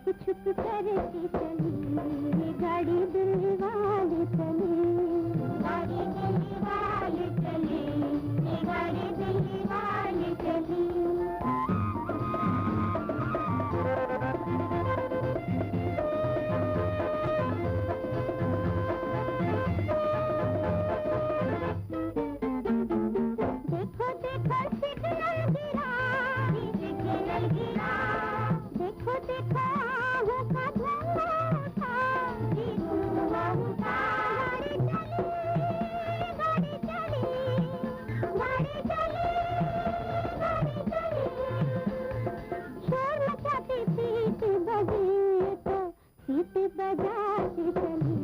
छुप छुप करके चली ये गाड़ी दिल वाले चली, गाड़ी दिल वाले चली, ये गाड़ी दिल वाले चली। बजाते चली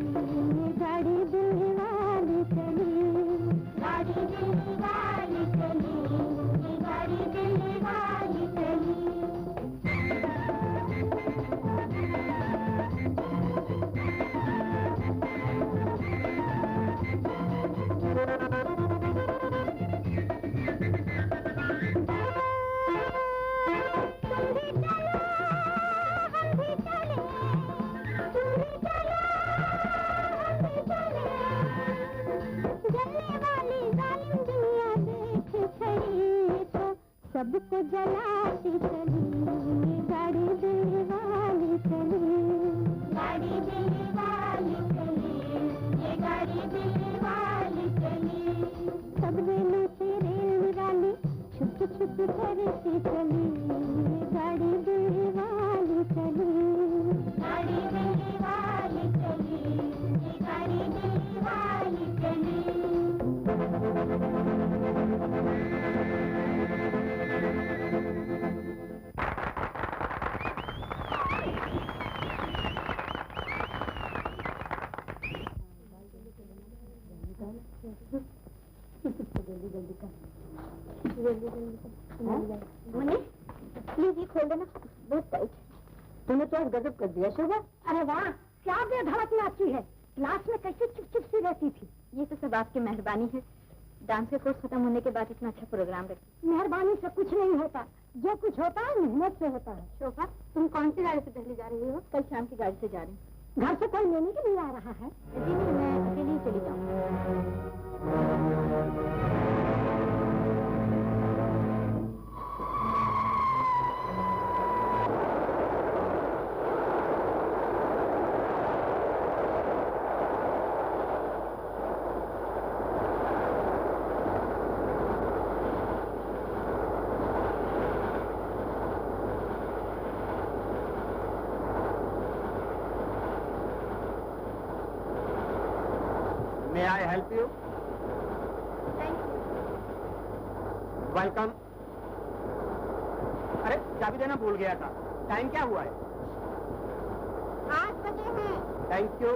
ये गाड़ी दिल वाली चली, गाड़ी दिल वाली चली, ये गाड़ी दिल वाली चली। सबको जलाती चली ये गाड़ी दिल वाली चली, गाड़ी दिल वाली चली, ये गाड़ी दिल वाली चली। सब रेलों से रेल वाली छुप छुप करती चली ये गाड़ी दिल वाली चली, गाड़ी दिल वाली चली, ये गाड़ी दिल वाली चली। मुन्नी प्लीज ये खोल देना, बहुत टाइट। तूने तो आज गजब कर दिया शोभा। अरे वाह क्या बेधड़क नाची है, क्लास में कैसे चुप चुप सी रहती थी। ये तो सब आपकी मेहरबानी है, डांस का कोर्स खत्म होने के बाद इतना अच्छा प्रोग्राम रखा। मेहरबानी से कुछ नहीं होता, जो कुछ होता है मेहनत से होता है। शोभा तुम कौन सी गाड़ी से दिल्ली जा रही हो? कल शाम की गाड़ी से जा रही हूँ। घर से कोई लेने के लिए आ रहा है? जी नहीं, मैं अकेले ही चली जाऊँ। May I help you? Thank you. Welcome. अरे चाबी देना भूल गया था। टाइम क्या हुआ है? 8 बजे हैं। Thank you.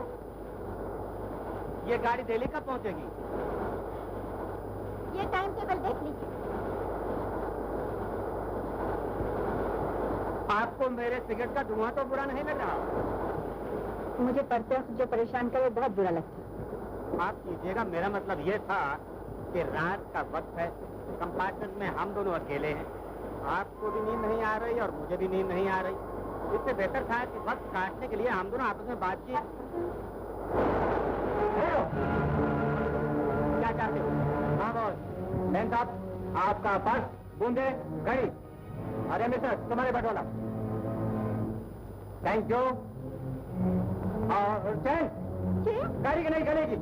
ये गाड़ी दिल्ली कब पहुंचेगी? ये टाइम टेबल देख लीजिए। आपको मेरे सिगरेट का धुआं तो बुरा नहीं लग रहा? मुझे पढ़ते वक्त जो परेशान करे बहुत बुरा लगता है। माफ कीजिएगा, मेरा मतलब ये था कि रात का वक्त है, कंपार्टमेंट में हम दोनों अकेले हैं, आपको भी नींद नहीं आ रही और मुझे भी नींद नहीं आ रही। इससे बेहतर था कि वक्त काटने के लिए हम दोनों आपस में बातचीत। क्या चाहते हो? हाँ बॉस। मैन साहब आपका पर्स, बूंदे, घड़ी। अरे मिस्टर तुम्हारे बटवाला। Thank you. और चैन गाड़ी की नहीं चलेगी।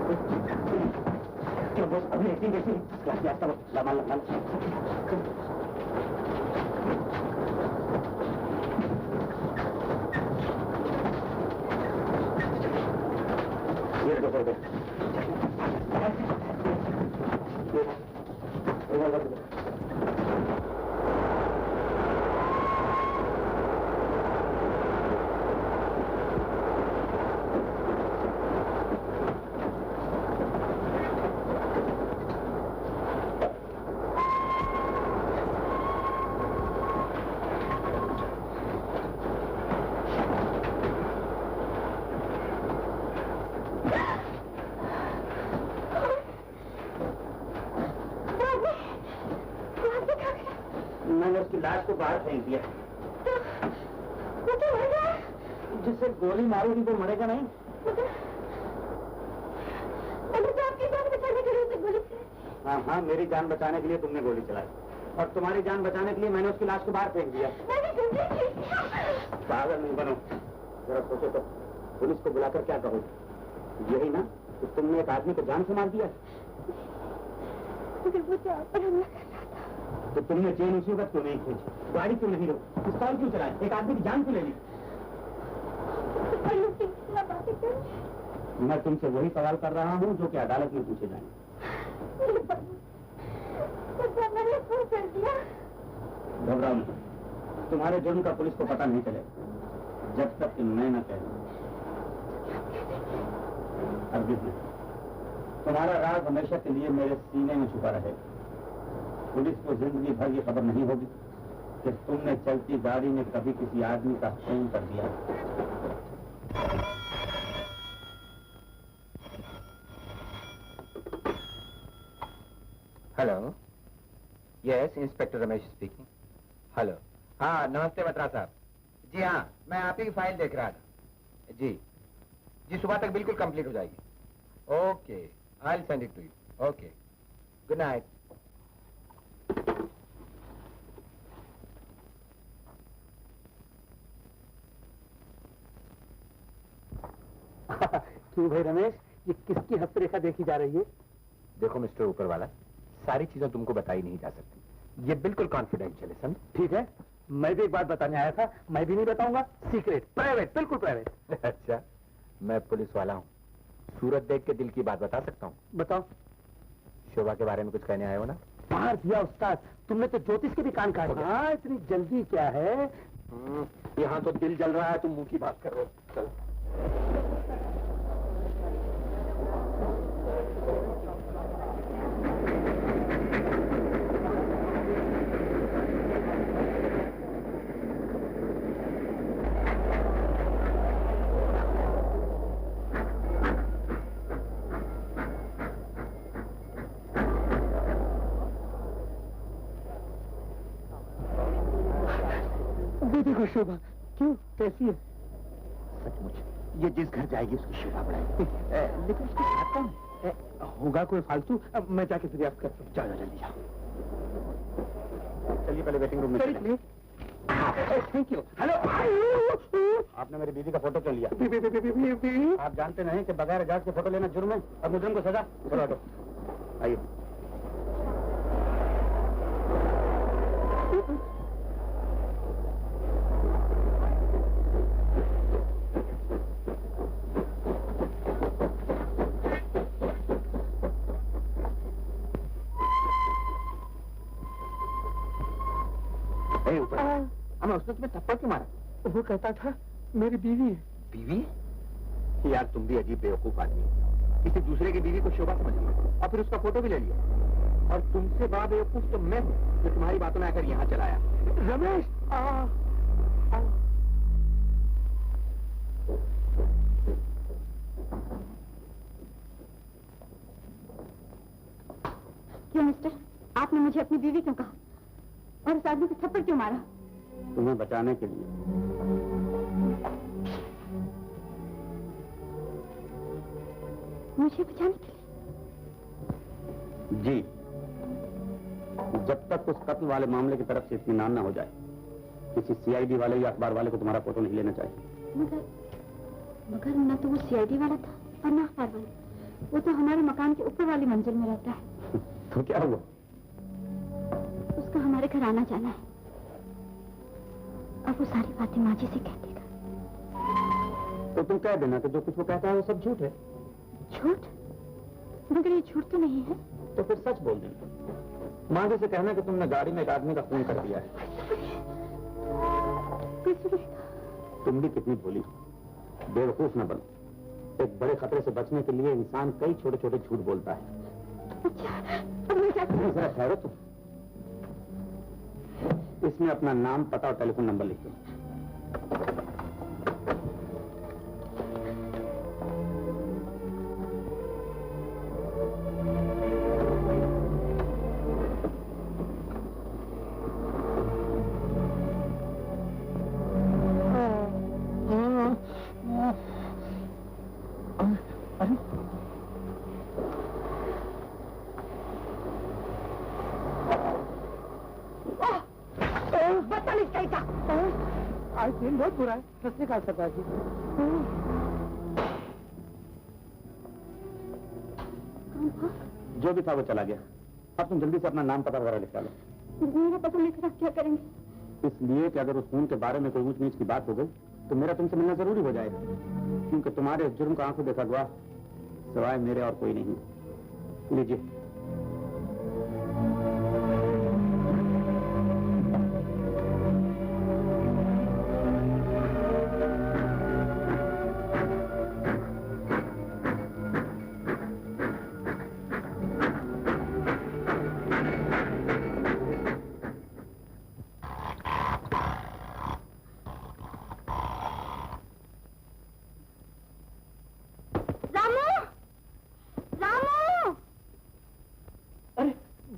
क्यों बस अभी ऐसी कैसी क्लास में आता लमा लमा ये देखो मैंने उसकी लाश को बाहर फेंक दिया। जिससे गोली मारोगी वो मरेगा नहीं। हाँ हाँ, मेरी जान बचाने के लिए तुमने गोली चलाई और तुम्हारी जान बचाने के लिए मैंने उसकी लाश को बाहर फेंक दिया। पागल नहीं बनो, जरा सोचो तो पुलिस को बुलाकर क्या कहोगे? यही ना कि तुमने एक आदमी को जान से मार दिया। तो तुमने चेन उसी वक्त क्यों नहीं खींची? गाड़ी क्यों नहीं रोकी? पिस्तौल क्यों चलाई? एक आदमी की जान क्यों ले ली? मैं तुमसे वही सवाल कर रहा हूँ जो कि अदालत में पूछे जाएंगे। घबराओ नहीं, तुम्हारे जुर्म का पुलिस को पता नहीं चलेगा जब तक कि मैं न कह दूं। अर्जुन, तुम्हारा राज हमेशा के लिए मेरे सीने में छुपा रहेगा। पुलिस को जिंदगी भर ये खबर नहीं होगी कि तुमने चलती गाड़ी में कभी किसी आदमी का खून कर दिया। Hello, yes, inspector Ramesh speaking. Hello, हाँ नमस्ते बत्रा साहब। जी हाँ, मैं आप ही की फाइल देख रहा था। जी सुबह तक बिल्कुल कंप्लीट हो जाएगी। Okay, I will send it to you. Okay, good night. क्यों भाई रमेश, ये किसकी हस्तरेखा देखी जा रही है? देखो मिस्टर ऊपर वाला, सारी चीजें तुमको बताई नहीं जा सकती। ये बिल्कुल कॉन्फिडेंशियल है, समझ? ठीक है, मैं भी एक बात बताने आया था, मैं भी नहीं बताऊंगा। सीक्रेट, प्राइवेट, बिल्कुल प्राइवेट। अच्छा, मैं पुलिस वाला हूँ, सूरत देख के दिल की बात बता सकता हूँ। बताओ। शोभा के बारे में कुछ कहने आए हो ना? मार दिया उस्ताद, तुमने तो ज्योतिष के भी कान काट दिया। हाँ, इतनी जल्दी क्या है? यहाँ तो दिल जल रहा है, तुम मुंह की बात कर रहे हो। चलो। देखो शोभा, क्यों, कैसी है? सचमुच ये जिस घर जाएगी उसकी शोभा बढ़ाएगी। लेकिन उसके साथ कौन होगा? कोई फालतू? मैं जाके दरियाफ्त करता हूँ। जाओ जल्दी जाओ। चलिए पहले वेटिंग रूम में चलिए। Thank you. हेलो, आपने मेरी बीवी का फोटो क्यों लिया? आप जानते नहीं कि बगैर इजाजत के फोटो लेना जुर्म है और मुजरिम को सजा। चलो हटो, आइए। हमें उसने तुम्हें थप्पड़ क्यों मारा? वो कहता था मेरी बीवी है। बीवी? यार तुम भी अजीब बेवकूफ आदमी हो। किसी दूसरे की बीवी को शोभा समझ लिया और फिर उसका फोटो भी ले लिया। और तुमसे बड़ा बेवकूफ तो मैं हूँ जो तुम्हारी बातों में आकर यहाँ चलाया। रमेश, क्यों मिस्टर, आपने मुझे अपनी बीवी क्यों कहा और इस आदमी को थप्पड़ क्यों मारा? तुम्हें बचाने के लिए। मुझे बचाने के लिए? जी, जब तक उस कत्ल वाले मामले की तरफ से इत्मीनान न हो जाए किसी सीआईडी वाले या अखबार वाले को तुम्हारा फोटो नहीं लेना चाहिए। मगर न तो वो सीआईडी वाला था और न अखबार वाला। वो तो हमारे मकान के ऊपर वाली मंजिल में रहता है। तो क्या हुआ? उसका हमारे घर आना जाना है। अब वो सारी बातें माँ जी से कह देगा। तो तुम कह देना कि जो कुछ वो कहता है वो सब झूठ है। झूठ? मगर ये झूठ तो नहीं है। तो फिर सच बोल देना। माँ जी से कहना कि तुमने गाड़ी में एक आदमी का खून कर दिया है। तुम भी कितनी भोली हो, बेवकूफ न बनो। एक बड़े खतरे से बचने के लिए इंसान कई छोटे छोटे झूठ बोलता है। जरा ठहरो तुम। इसमें अपना नाम, पता और टेलीफोन नंबर लिख दो। आज दिन बहुत बुरा है। सत श्री अकाल सरदार जी। जो भी था वो चला गया। अब तुम जल्दी से अपना नाम, पता वगैरह लिखा लो। मेरा पता लिखकर आप क्या करेंगे? इसलिए कि अगर उस खून के बारे में कोई ऊंच नीच की बात हो गई तो मेरा तुमसे मिलना जरूरी हो जाएगा, क्योंकि तुम्हारे जुर्म का आंखों देखा गवाह सिवाय मेरे और कोई नहीं। लीजिए।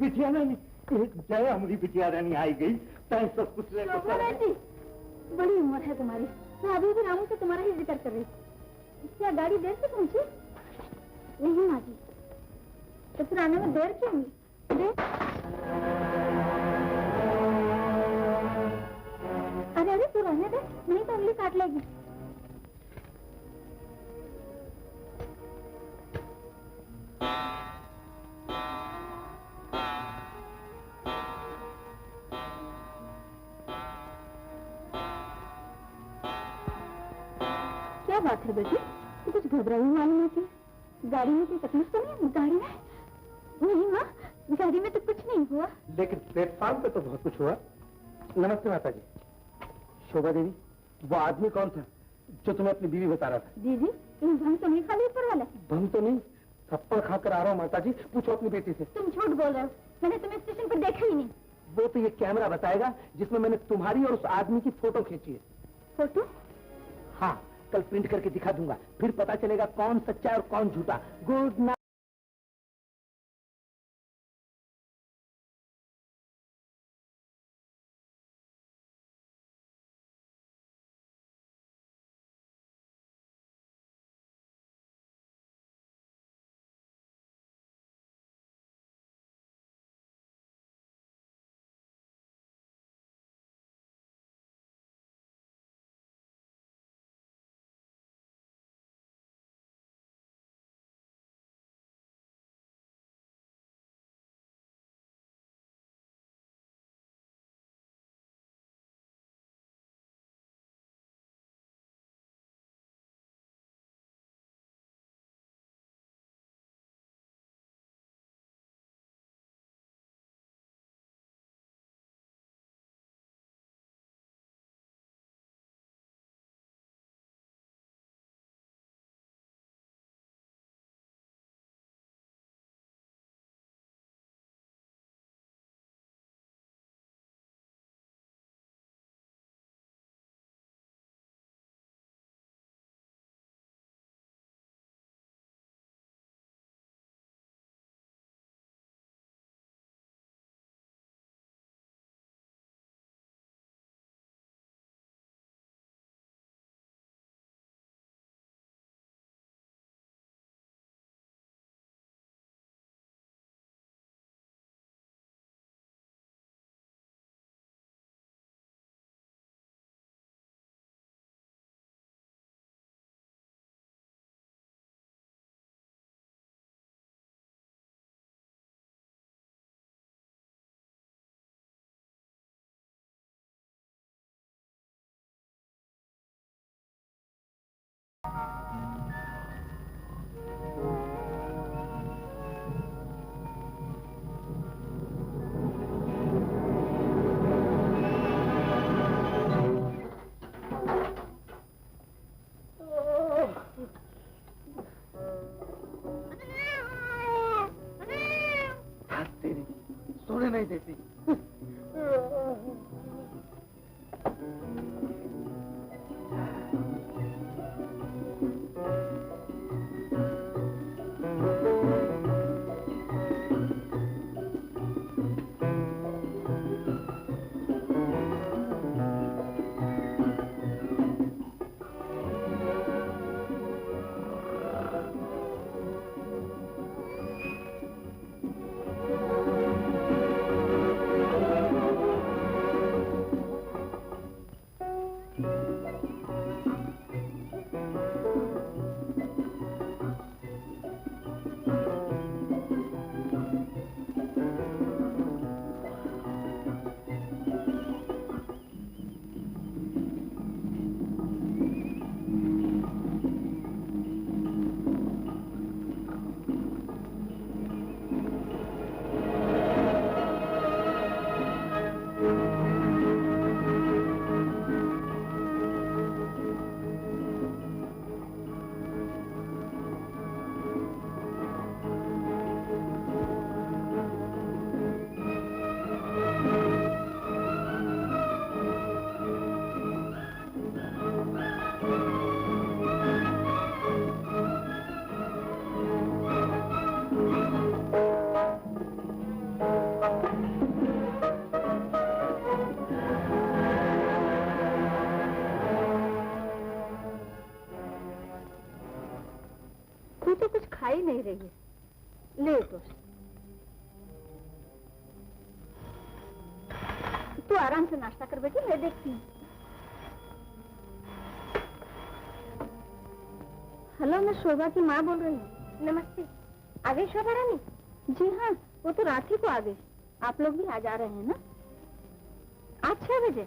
बिटिया रानी, जय हमारी बिटिया रानी आई गई। सब कुछ बड़ी उम्र है तुम्हारी। मैं अभी भी रामू से तुम्हारा ही जिक्र कर रही थी। क्या गाड़ी देर से पहुंची? नहीं माँ जी, तो फिर आने में देर क्यों हुई? अरे अरे तू रहने दे, नहीं तो उंगली काट लेगी। क्या बात है बेटी, तो कुछ घबराई मालूम होती है। गाड़ी में कोई तकलीफ तो नहीं? गाड़ी में नहीं माँ, गाड़ी में तो कुछ नहीं हुआ। लेकिन प्लेटफॉर्म पे तो बहुत कुछ हुआ। नमस्ते माता जी। शोभा देवी, वो आदमी कौन था जो तुम्हें अपनी बीवी बता रहा था? दीदी, तुम भंग तो नहीं खा ली ऊपर वाला? भंग तो नहीं, थप्पड़ खाकर आ रहा हूँ माता जी। पूछो अपनी बेटी से। तुम झूठ बोल रहे हो, मैंने तुम्हें स्टेशन पर देखा ही नहीं। वो तो ये कैमरा बताएगा जिसमें मैंने तुम्हारी और उस आदमी की फोटो खींची है। फोटो? हाँ, कल प्रिंट करके दिखा दूंगा, फिर पता चलेगा कौन सच्चा और कौन झूठा। Good night. सोने नहीं देती। तू तो कुछ खा ही नहीं रही है। ले तो तू आराम से नाश्ता कर बेटी, मैं देखती हूँ। हेलो, मैं शोभा की माँ बोल रही हूँ। नमस्ते। आ गई शोभा रानी? जी हाँ, वो तो रात ही को आ गई। आप लोग भी आ जा रहे हैं ना? आज 6 बजे?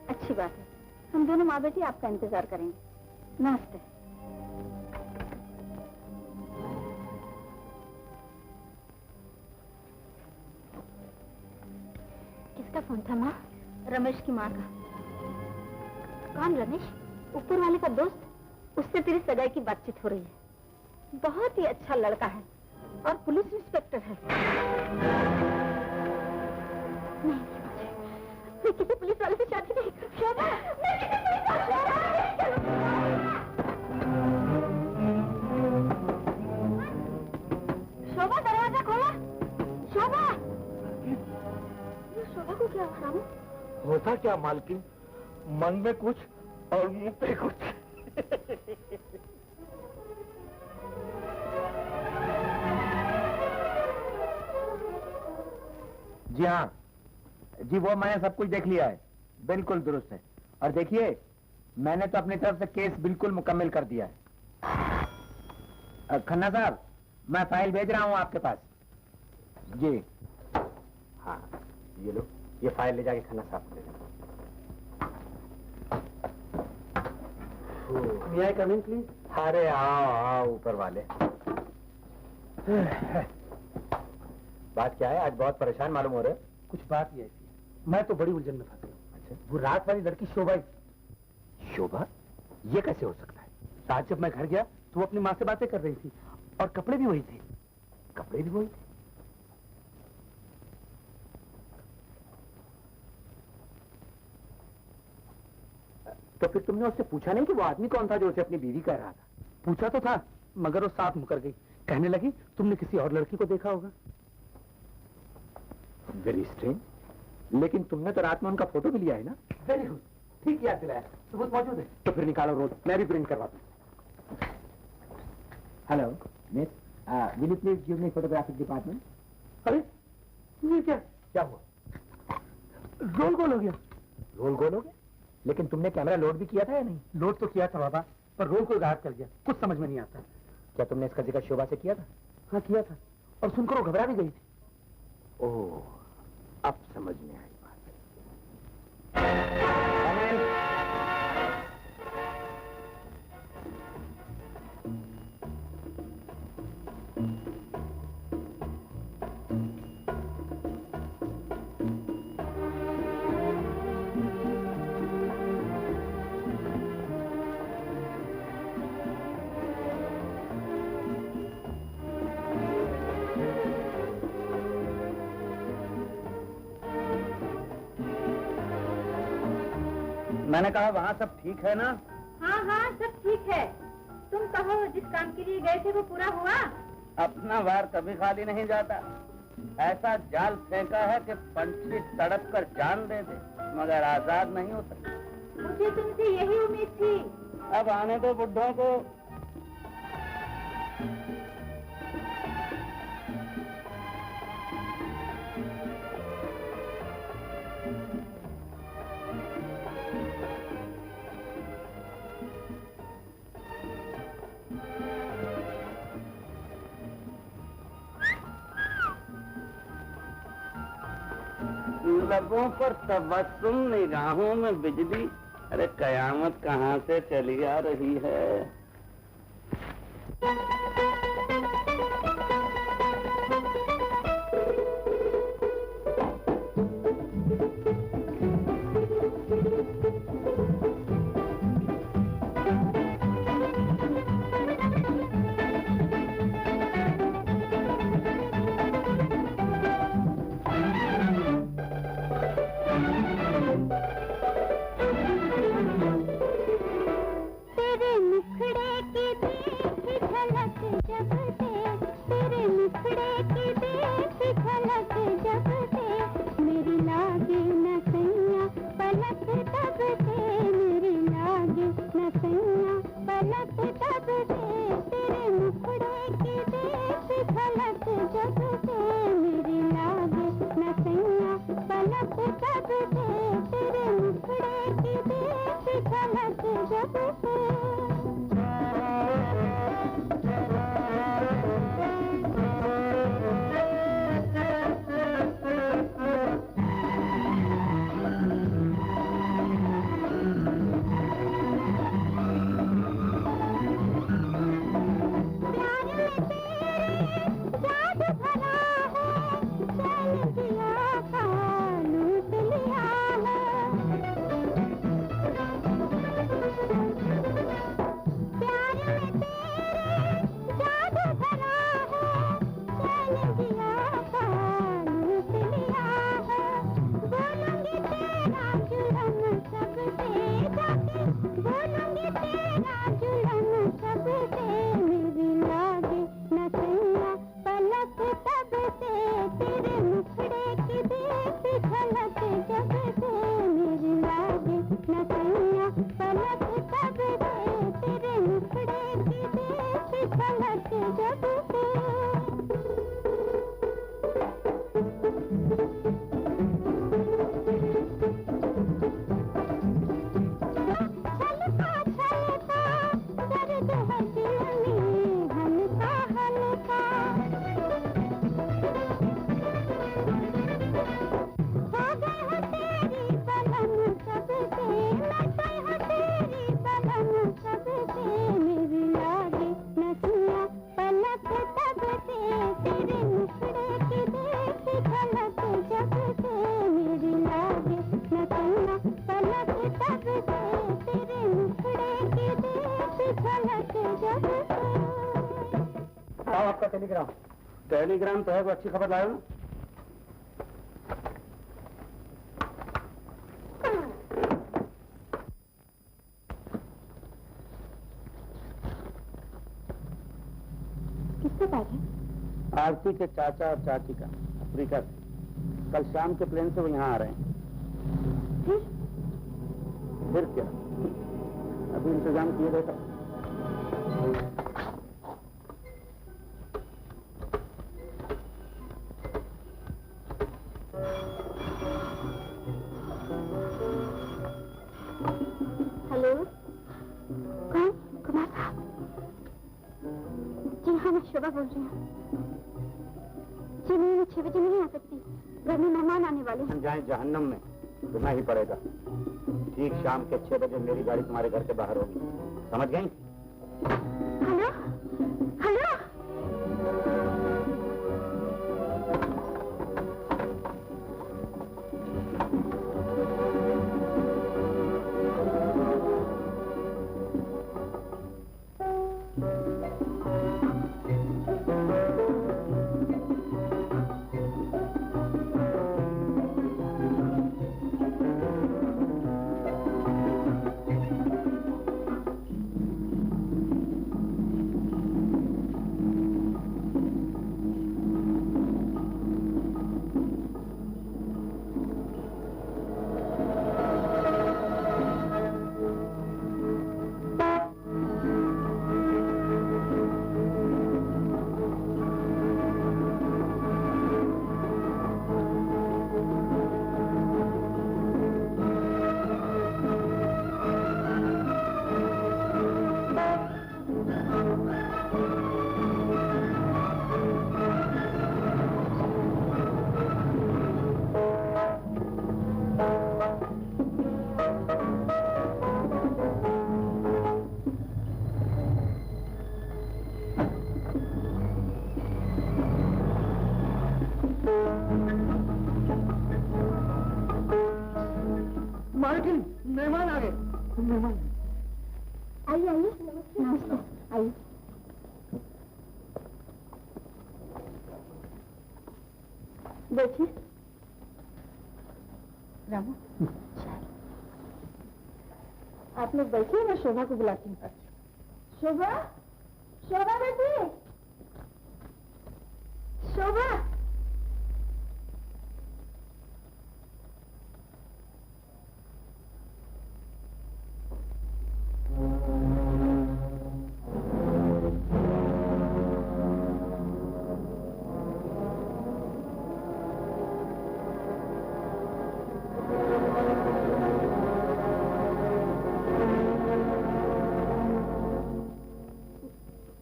अच्छी बात है। हम दोनों माँ बेटी आपका इंतजार करेंगे। नमस्ते। किसका फोन था माँ? रमेश की माँ का। कौन रमेश? ऊपर वाले का दोस्त। उससे तेरी सगाई की बातचीत हो रही है। बहुत ही अच्छा लड़का है और पुलिस इंस्पेक्टर है। नहीं, मैं किसी पुलिस वाले से शादी नहीं करूँगी। मैं किसी पुलिस वाले से शादी नहीं करूँगी। शोभा, दरवाजा खोला। शोभा! शोभा को क्या हुआ? होता क्या मालकिन, मन में कुछ और मुंह पे कुछ। जी हाँ जी, वो मैंने सब कुछ देख लिया है, बिल्कुल दुरुस्त है। और देखिए, मैंने तो अपनी तरफ से केस बिल्कुल मुकम्मल कर दिया है। खन्ना साहब, मैं फाइल भेज रहा हूँ आपके पास। जी हाँ, ये लो, ये फाइल ले जाके खन्ना साहब को दे देना। May I come in, please? अरे आओ आओ ऊपर वाले। बात क्या है? आज बहुत परेशान मालूम हो रहे हो। कुछ बात ही ऐसी है, मैं तो बड़ी उलझन में फंस गया। अच्छा, वो रात वाली लड़की शोभा ही। शोभा? ये कैसे हो सकता है? रात जब मैं घर गया तो वो अपनी माँ से बातें कर रही थी और कपड़े भी वही थे। कपड़े भी वही थे? तो फिर तुमने उससे पूछा नहीं कि वो आदमी कौन था जो उसे अपनी बीवी कह रहा था? पूछा तो था, मगर वो साफ मुकर गई। कहने लगी तुमने किसी और लड़की को देखा होगा। Very strange. लेकिन तुमने तो रात में उनका फोटो भी लिया है ना? वेरी गुड, ठीक याद दिलाया। सबूत मौजूद है। तो फिर निकालो रोल, मैं भी प्रिंट करवाता हूँ। Hello miss, will you please give me photographic department? अरे ये क्या हुआ? रोल गोल हो गया। रोल गोल हो गया? लेकिन तुमने कैमरा लोड भी किया था या नहीं? लोड तो किया था बाबा, पर रोल को गायब कर दिया। कुछ समझ में नहीं आता। क्या तुमने इसका जिक्र शोभा से किया था? हाँ किया था, और सुनकर वो घबरा भी गई थी। ओह, अब समझ में आई बात। मैंने कहा वहाँ सब ठीक है ना? हाँ हाँ सब ठीक है। तुम कहो जिस काम के लिए गए थे वो पूरा हुआ? अपना वार कभी खाली नहीं जाता। ऐसा जाल फेंका है कि पंछी तड़प कर जान दे दे मगर आजाद नहीं हो सकता। मुझे तुमसे यही उम्मीद थी। अब आने दो बुड्ढों को। लबों पर तबस्सुम, निगाहों में बिजली। अरे कयामत कहाँ से चली आ रही है? आपका टेलीग्राम। टेलीग्राम तो है, वो अच्छी खबर लाए हो? किससे बात है? आरती के चाचा और चाची का, अफ्रीका से। कल शाम के प्लेन से वो यहाँ आ रहे हैं। फिर क्या, अभी इंतजाम किए गए था। हेलो, कौन? कुमार साहब? जी हाँ, मैं शोभा बोल रही हूँ। जी मैं 6 बजे नहीं आ सकती, घर में मेहमान आने वाले हैं। जाए जहन्नम में, तुम्हें ही पड़ेगा। ठीक शाम के 6 बजे मेरी गाड़ी तुम्हारे घर के बाहर होगी, समझ गई? हेलो हेलो, बैठिए। रामू, आप लोग बैठिए, मैं शोभा को बुलाती हूँ। शोभा, शोभा बेटी, शोभा।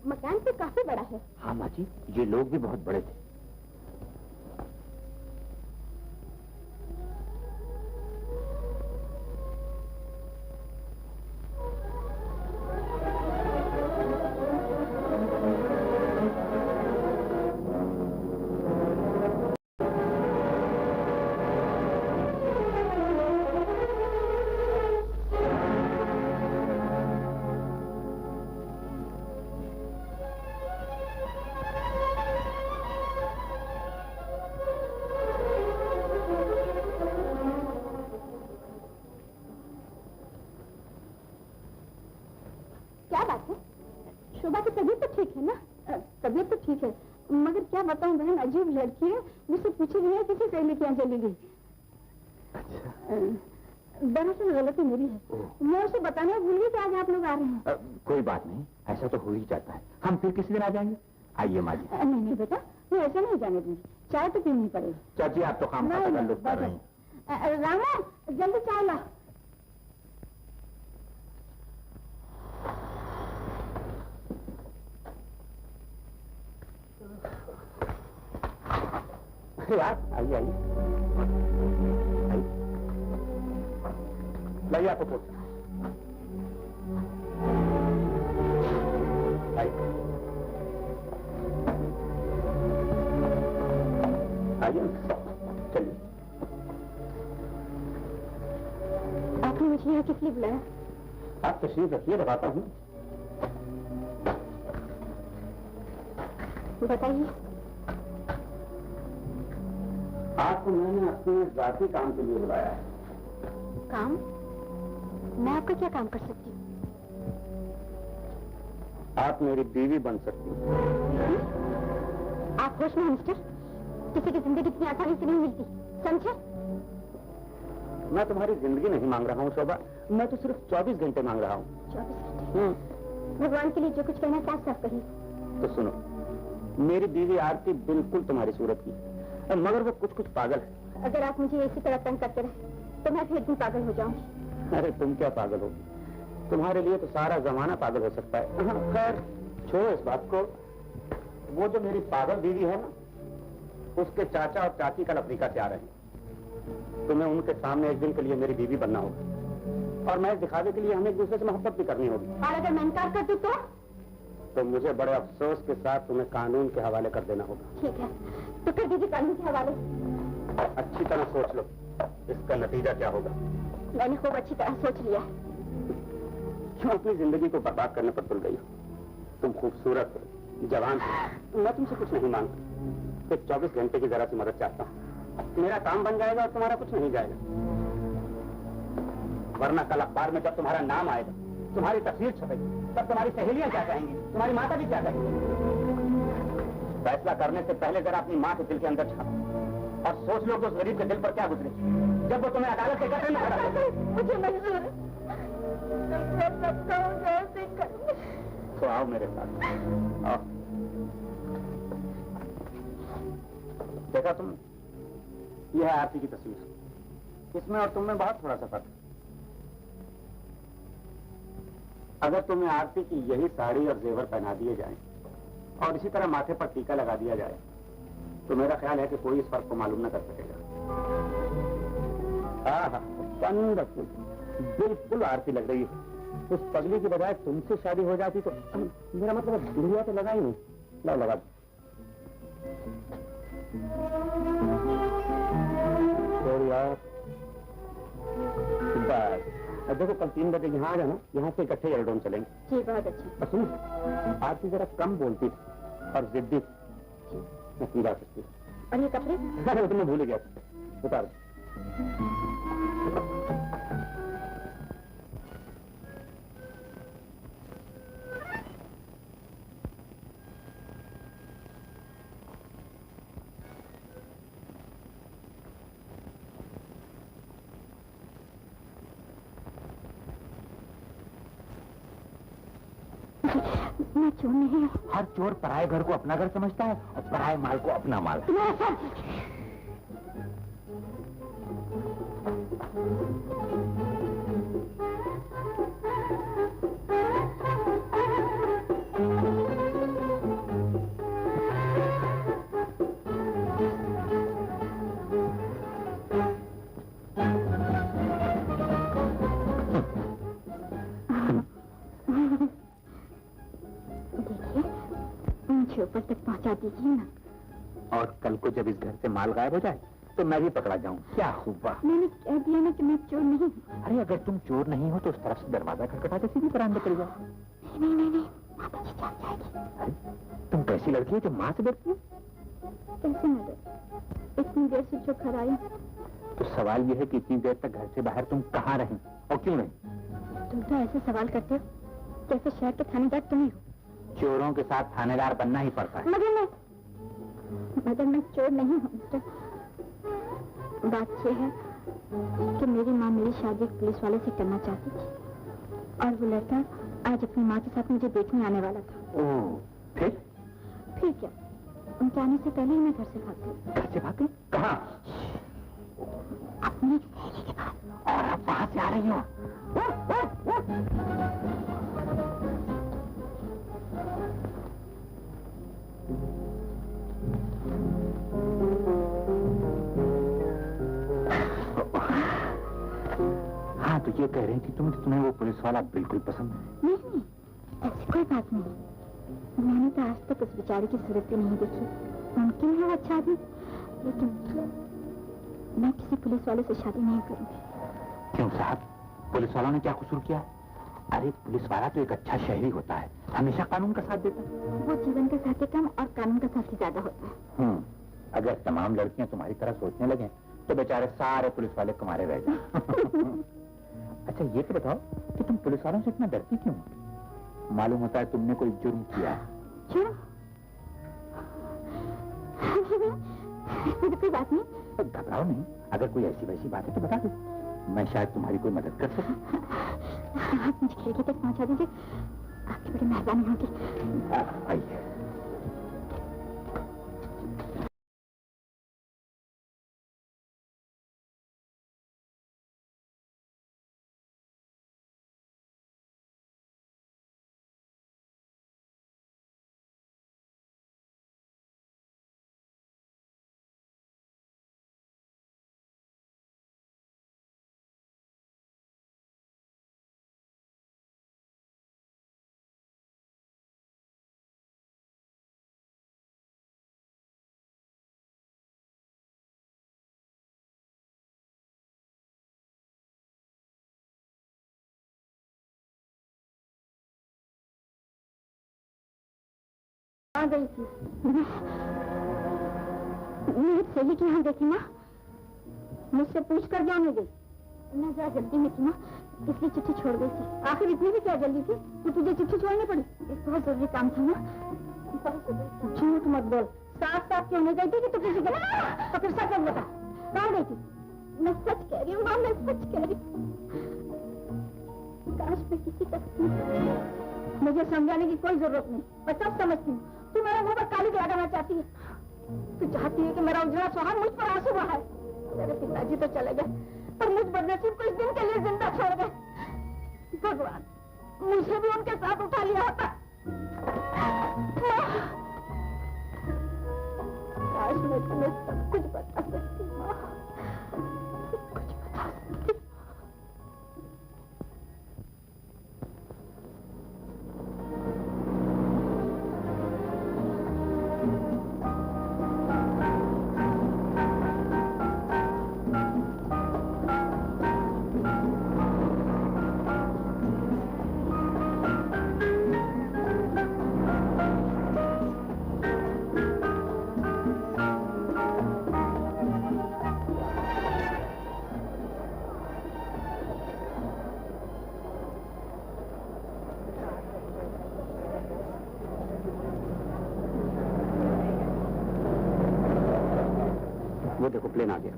मकान तो काफी बड़ा है। हाँ माँ जी, ये लोग भी बहुत बड़े थे। क्या बात है? शोभा की तबीयत तो ठीक है ना? तबीयत तो ठीक है, मगर क्या बताऊं बहन, अजीब लड़की है, मुझसे पूछी नहीं है किसी सहेली के यहाँ चली गई। दरअसल गलती मेरी है, मैं उसे बताने भूल गई कि आज आप लोग आ रहे हैं। कोई बात नहीं, ऐसा तो हो ही जाता है। हम फिर किसी दिन आ जाएंगे। आइए माँ जी। नहीं नहीं बेटा, मैं ऐसे नहीं जाने दूंगी, चाय तो पीनी पड़ेगी। चाची आप तो काम का तकल्लुफ़ कर रही हैं। रामू, जल्दी चाय ला। यार आइए आइए लाइए आपको पोस्ट। आइए चलिए। आपने मुझे यहाँ किस लिए बुलाया? आप तशरीफ रखिए, बताता हूँ। बताइए। आपको मैंने अपने जाती काम के लिए बुलाया है। काम? मैं आपका क्या काम कर सकती हूँ? आप मेरी बीवी बन सकती हैं। आप होश में हैं मिस्टर? किसी की जिंदगी इतनी आसानी से नहीं मिलती, समझे? मैं तुम्हारी जिंदगी नहीं मांग रहा हूँ शोभा, मैं तो सिर्फ 24 घंटे मांग रहा हूँ। 24 घंटे? भगवान के लिए जो कुछ कहना साफ साफ कहिए। तो सुनो, मेरी बीवी आरती बिल्कुल तुम्हारी सूरत की, मगर वो कुछ पागल है। अगर आप मुझे इसी तरह तंग करते रहे तो मैं फिर एक दिन पागल हो जाऊंगी। अरे तुम क्या पागल हो, तुम्हारे लिए तो सारा जमाना पागल हो सकता है। खैर छोड़ो इस बात को। वो जो मेरी पागल बीवी है ना, उसके चाचा और चाची कल अफ्रीका से आ रहे हैं। तुम्हें उनके सामने एक दिन के लिए मेरी बीवी बनना होगा, और मैं दिखावे के लिए हमें एक दूसरे से मोहब्बत भी करनी होगी। और अगर मैं इनकार कर दूं तो मुझे बड़े अफसोस के साथ तुम्हें कानून के हवाले कर देना होगा। ठीक है, तो कर दीजिए कानून के हवाले। अच्छी तरह सोच लो इसका नतीजा क्या होगा। मैंने खूब अच्छी तरह सोच लिया है। क्यों अपनी जिंदगी को बर्बाद करने पर तुल गई हो? तुम खूबसूरत हो, जवान हो, मैं तुमसे कुछ नहीं मांगता, सिर्फ 24 घंटे की जरा सी मदद चाहता हूँ। मेरा काम बन जाएगा और तुम्हारा कुछ नहीं जाएगा। वरना कल अखबार में जब तुम्हारा नाम आएगा, तुम्हारी तस्वीर छपेगी, तब तुम्हारी सहेलियां क्या कहेंगी, तुम्हारी माता भी क्या कहेंगी। फैसला करने से पहले जरा अपनी माँ के दिल के अंदर झांको और सोच लो कि उस गरीब के दिल पर क्या गुजरे जब वो तुम्हें अदालत के कतल में खड़ा करे। मुझे मंजूर है, तो आओ मेरे साथ, आओ। देखा तुम, यह है आरती की तस्वीर। इसमें और तुम में बहुत थोड़ा सा फर्क है। अगर तुम्हें आरती की यही साड़ी और जेवर पहना दिए जाएं और इसी तरह माथे पर टीका लगा दिया जाए, तो मेरा ख्याल है कि कोई इस फर्क को मालूम न कर सकेगा। हाँ, वंडरफुल, बिल्कुल आरती लग रही है। उस पगली की बजाय तुमसे शादी हो जाती तो मेरा मतलब दुनिया तो लगा ही नहीं। लो लगा यार, बस देखो कल 3 बजे यहाँ आ जाना, यहाँ से इकट्ठे एयरडोम चलेंगे। जी बहुत अच्छा। और सुनो, आरती जरा कम बोलती थी और जिद्दी थी, मैं समझा सकती हूँ। और ये कपड़े? अरे वो तो मैं भूल गया, उतार। मैं चोर नहीं हूँ। हर चोर पराये घर को अपना घर समझता है और पराये माल को अपना माल। मुझे ऊपर तक पहुंचा दीजिए ना। और कल को जब इस घर से माल गायब हो जाए तो मैं भी पकड़ा जाऊं। क्या हुआ? मैंने कह दिया ना कि मैं चोर नहीं हूँ। अरे अगर तुम चोर नहीं हो तो उस तरफ से दरवाजा खटखटा के सीधी तरह अंदर चली जाओ। नहीं नहीं नहीं, माता जी जाग जाएगी। अरे तुम कैसी लड़की हो जो माँ से डरती हो? कैसे न डर, इतनी देर से चुप कर आई। तो सवाल यह है कि इतनी देर तक घर से बाहर तुम कहाँ रही और क्यों नहीं? तुम तो ऐसे सवाल करते हो जैसे शहर के थानेदार तुम ही हो। चोरों के साथ थानेदार बनना ही पड़ता है। मगर मैं चोर नहीं हूँ मिस्टर। बात यह है कि मेरी माँ मेरी शादी एक पुलिस वाले से करना चाहती थी और वो लड़का आज अपनी माँ के साथ मुझे देखने आने वाला था। ओह, फिर क्या, उनके आने से पहले ही मैं घर से भाग गई। घर से भाग गई? कहाँ? अपनी सहेली के पास। और अब वहाँ से आ रही हो? हाँ, तो ये कह रही थी तुम कि तुम्हें वो पुलिस वाला बिल्कुल पसंद है? नहीं, ऐसी कोई बात नहीं। मैंने तो आज तक उस बेचारे की सूरत भी नहीं देखी। मुमकिन है वो अच्छा आदमी, लेकिन मैं किसी पुलिस वाले से शादी नहीं करूंगी। क्यों साहब, पुलिस वालों ने क्या कसूर किया? अरे पुलिस वाला तो एक अच्छा शहरी होता है, हमेशा कानून का साथ देता है। वो जीवन का साथी कम और कानून का साथी ज्यादा होता है। अगर तमाम लड़कियां तुम्हारी तरह सोचने लगे तो बेचारे सारे पुलिस वाले कुमारे रह जाए। अच्छा ये तो बताओ कि तुम पुलिस वालों से इतना डरती क्यों? मालूम होता है तुमने कोई जुर्म किया है। जुर्म? कोई बात नहीं। तो घबराओ नहीं, अगर कोई ऐसी वैसी बात है तो बता दो, मैं शायद तुम्हारी कोई मदद कर सकूं। आप मुझे खिड़की तक पहुंचा दीजिए, आपकी बड़ी मेहरबानी होगी। आइए। आ गई थी मेरी सहेली की यहाँ देखी ना, मुझसे पूछ कर क्या नहीं गई। मैं जरा जल्दी में थी ना, इसलिए चिट्ठी छोड़ गई थी। आखिर इतनी भी क्या जल्दी थी कि तुझे चिट्ठी छोड़नी पड़ी? एक बहुत जरूरी काम था ना। झूठ मत बोल, साफ साफ क्यों नहीं गई थी कि तू किसी के? तो फिर सच मत बता, कहाँ गई थी? मैं सच कह रही हूँ माँ, मैं सच कह रही हूँ। काश मैं किसी का मुझे समझाने की कोई जरूरत नहीं, मैं सब समझती हूँ। तू मेरे मुंह पर काली लगाना चाहती है। तू चाहती है कि मेरा उजड़ा सुहाग मुझ पर आंसू बहाए। मेरे पिताजी तो चले गए, पर मुझ बदनसीब को इस दिन के लिए जिंदा छोड़ गए। भगवान, मुझे भी उनके साथ उठा लिया होता। काश मैं तुम्हें सब कुछ बता सकती माँ, सब कुछ बता सकती। वो देखो प्लेन आ गया।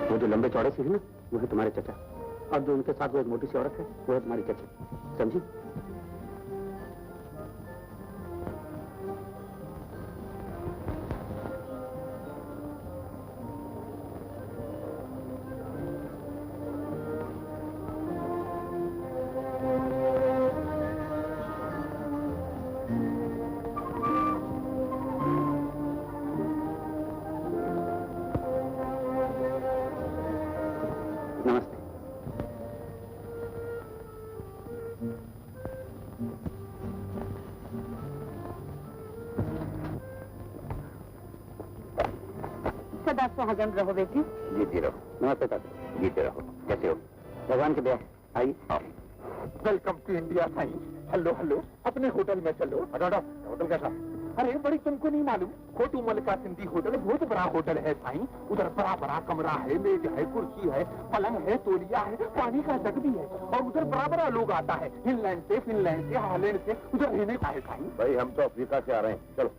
वो जो लंबे चौड़े से है ना, वो है तुम्हारे चचा, और जो उनके साथ वो एक मोटी सी औरत है, वो है तुम्हारी चची। समझी? नमस्ते। सदा सुहागन रहो बेटी। जीती रहो। नमस्ते चाचा। जीते रहो। कैसे हो? भगवान के दया। आइए। Welcome to India Sai. Hello hello, अपने होटल में चलो। होटल कैसा? अरे बड़ी तुमको नहीं मालूम, खोटूमल का सिंधी होटल बहुत बड़ा होटल है साईं। उधर बड़ा बड़ा कमरा है, मेज है, कुर्सी है, पलंग है, तौलिया है, पानी का जग भी है, और उधर बड़ा बड़ा लोग आता है, इंग्लैंड से, फिनलैंड से, हॉलैंड से, उधर रहने का है साईं। भाई हम तो अफ्रीका से आ रहे हैं। चलो।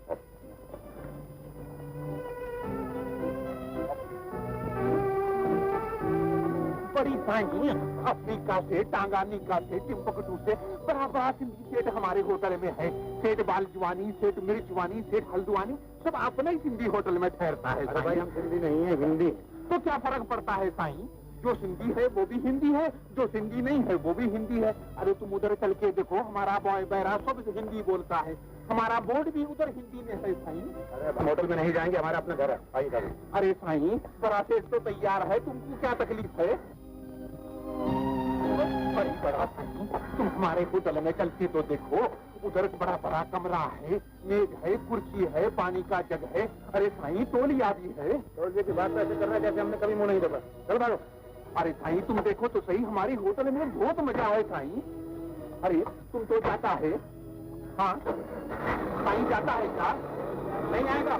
बड़ी साईं, अफ्रीका से, टांगानिका से, टिम्बकटू से बड़ा बड़ा सिंधी सेठ हमारे होटल में है। सेठ बालजवानी, सेठ मिर्चवानी, सेठ हल्द्वानी, सब अपने ही सिंधी होटल में ठहरता है। अरे भाई हम सिंधी नहीं है, हिंदी। तो क्या फर्क पड़ता है साईं? जो सिंधी है वो भी हिंदी है, जो सिंधी नहीं है वो भी हिंदी है। अरे तुम उधर चल के देखो, हमारा बॉय बैरा सब हिंदी बोलता है, हमारा बोर्ड भी उधर हिंदी में है साईं। अरे हम होटल में नहीं जाएंगे, हमारा अपना घर है। आइए घर। अरे साईं, बड़ा सेठ तो तैयार है, तुमको क्या तकलीफ है? बड़ी बड़ा साईं, तुम हमारे होटल में चलते तो देखो, उधर बड़ा बड़ा कमरा है, मेज है, कुर्सी है, पानी का जग है, अरे साईं तौलिया भी है। तौलिए की बात ऐसे कर रहा है जैसे हमने कभी मुंह नहीं देखा। चल भागो। अरे साईं तुम देखो तो सही, हमारी होटल में बहुत मजा है साईं। अरे तुम तो जाता है? हाँ साईं जाता है क्या? नहीं आएगा?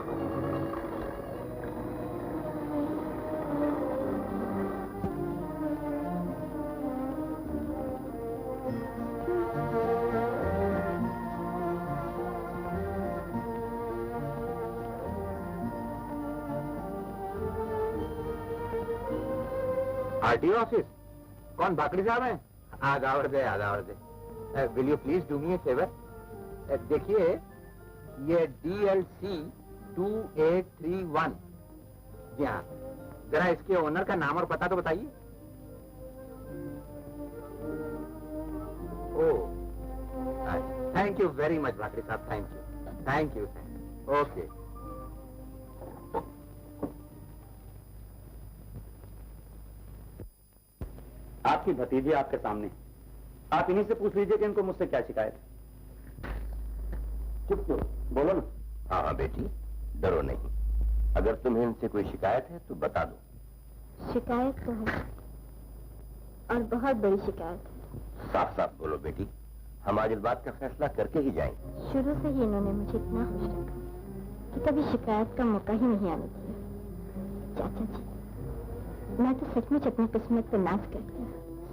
RTO office? कौन भाकड़ी साहब हैं? आदावर दे, आदावर दे। Will you please do me a favour? देखिए ये DLC 2831। जी हाँ, जरा इसके ओनर का नाम और पता तो बताइए। ओह, थैंक यू वेरी मच भाकड़ी साहब, thank you, thank you, thank you. Okay. आपकी भतीजी आपके सामने, आप इन्हीं से पूछ लीजिए कि इनको मुझसे क्या शिकायत है। चुप क्यों, बोलो ना। हाँ हाँ बेटी, डरो नहीं। अगर तुम्हें इनसे कोई शिकायत है तो बता दो। शिकायत तो है, और बहुत बड़ी शिकायत है। साफ साफ बोलो बेटी, हम आज इस बात का फैसला करके ही जाएंगे। शुरू से ही इन्होंने मुझे इतना खुश रखा कि कभी शिकायत का मौका ही नहीं आने दिया। चाचा जी, मैं तो सचमुच अपनी किस्मत को नाश कर दिया।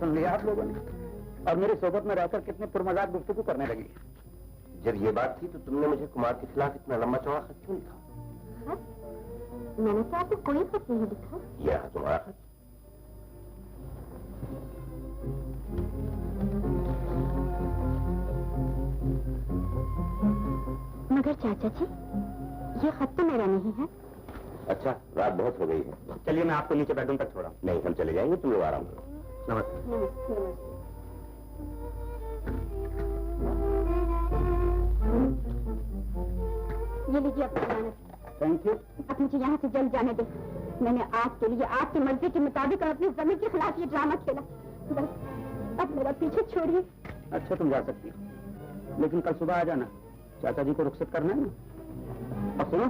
सुन लिया आप लोगों ने? और मेरी सोबत में रहकर कितने पुरमजाक गुफ्तगू करने लगी। जब ये बात थी तो तुमने मुझे कुमार के खिलाफ इतना लंबा चौड़ा खत क्यों लिखा? मैंने तो आपको कोई खत नहीं लिखा। यह है तुम्हारा खत। मगर चाचा जी, ये खत तो मेरा नहीं है। अच्छा, रात बहुत हो गई है। चलिए मैं आपको नीचे बेडरूम तक छोड़ा। नहीं, हम चले जाएंगे, तुम लोग आराम करो। नमस्ते। नमस्ते। नमस्ते। ये लीजिए अपनी जमानत। Thank you. अब मुझे यहाँ से जल्द जाने दे। मैंने आपके लिए आपकी मर्जी के मुताबिक और अपनी जमीन के खिलाफ ये ड्रामा खेला। बस अब मेरा पीछे छोड़िए। अच्छा तुम जा सकती हो, लेकिन कल सुबह आ जाना, चाचा जी को रुखसत करना है ना। और सुनो,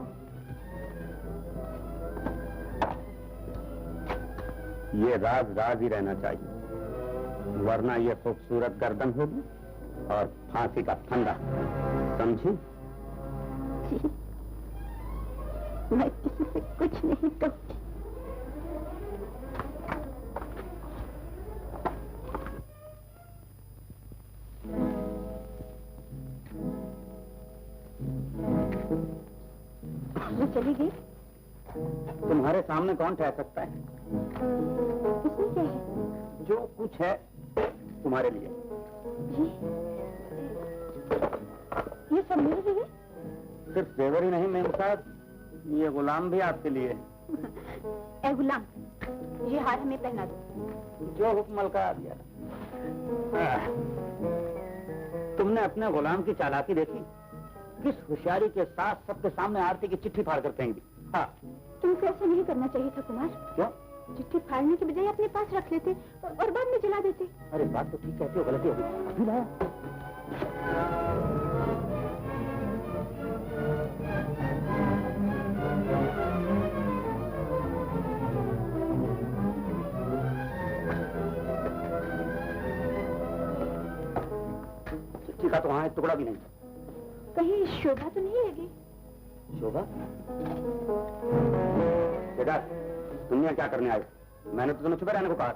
ये राज राज ही रहना चाहिए, वरना ये खूबसूरत गर्दन होगी और फांसी का फंदा, समझी? मैं किसी से कुछ नहीं कहूँगी। वो चली गई। तुम्हारे सामने कौन ठहर सकता है? इसमें क्या है? जो कुछ है तुम्हारे लिए। ये सब मेरे लिए? सिर्फ जेवर ही नहीं मेम साहब, ये गुलाम भी आपके लिए। ए गुलाम, ये हार हमें पहना दो। जो हुक्म मलका आ दिया। तुमने अपने गुलाम की चालाकी देखी, किस होशियारी के साथ सबके सामने आरती की चिट्ठी फाड़ कर फेंक दी। हाँ, तुमको ऐसा नहीं करना चाहिए था कुमार। क्यों? चिट्ठी फाड़ने के बजाय अपने पास रख लेते और बाद में जला देते। अरे बात तो ठीक कहती हो, गलती हो गई। अभी लाया। चिट्ठी का तो वहां एक टुकड़ा भी नहीं। कहीं शोभा तो नहीं रहेगी? शोभा? बेटा, तुम यहाँ क्या करने आए? मैंने तो तुम्हें छुपे रहने को कहा।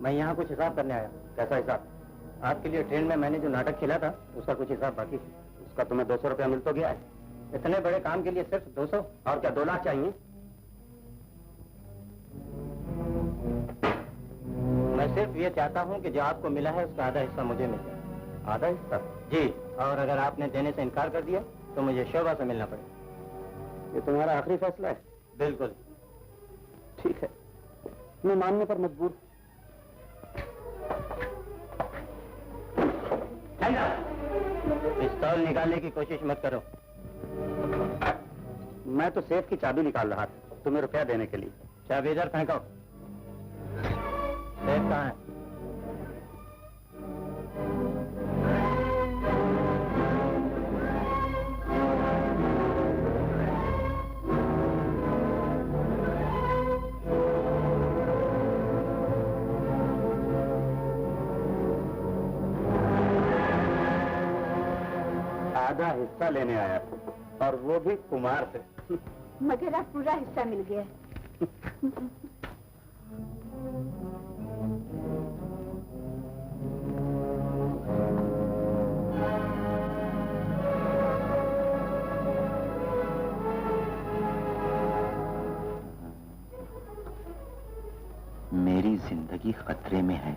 मैं यहाँ कुछ हिसाब करने आया। कैसा हिसाब? आपके लिए ट्रेन में मैंने जो नाटक खेला था, उसका कुछ हिसाब बाकी है। उसका तुम्हें 200 रुपया मिल तो गया है। इतने बड़े काम के लिए सिर्फ 200? और क्या 2 लाख चाहिए? मैं सिर्फ ये चाहता हूँ कि जो आपको मिला है उसका आधा हिस्सा मुझे मिल जाए। आधा हिस्सा? जी, और अगर आपने देने से इनकार कर दिया तो मुझे शोभा से मिलना पड़ेगा। ये तुम्हारा आखिरी फैसला है? बिल्कुल। ठीक है, मैं मानने पर मजबूर। पिस्तौल निकालने की कोशिश मत करो। मैं तो सेफ की चाबी निकाल रहा था तुम्हें रुपया देने के लिए। चाबी इधर फेंको। सेफ कहाँ है? आधा हिस्सा लेने आया और वो भी कुमार से। मगर अब पूरा हिस्सा मिल गया। मेरी जिंदगी खतरे में है,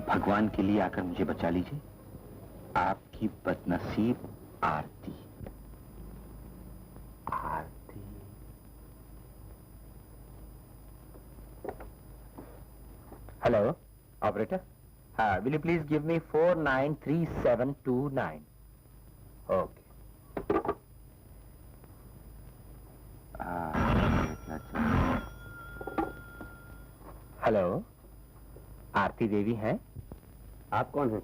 भगवान के लिए आकर मुझे बचा लीजिए। आपकी बदनसीब आरती। आरती। Hello operator. हाँ, will you please give me 493729। Okay. Hello, Aarti Devi हैं? आप कौन हैं?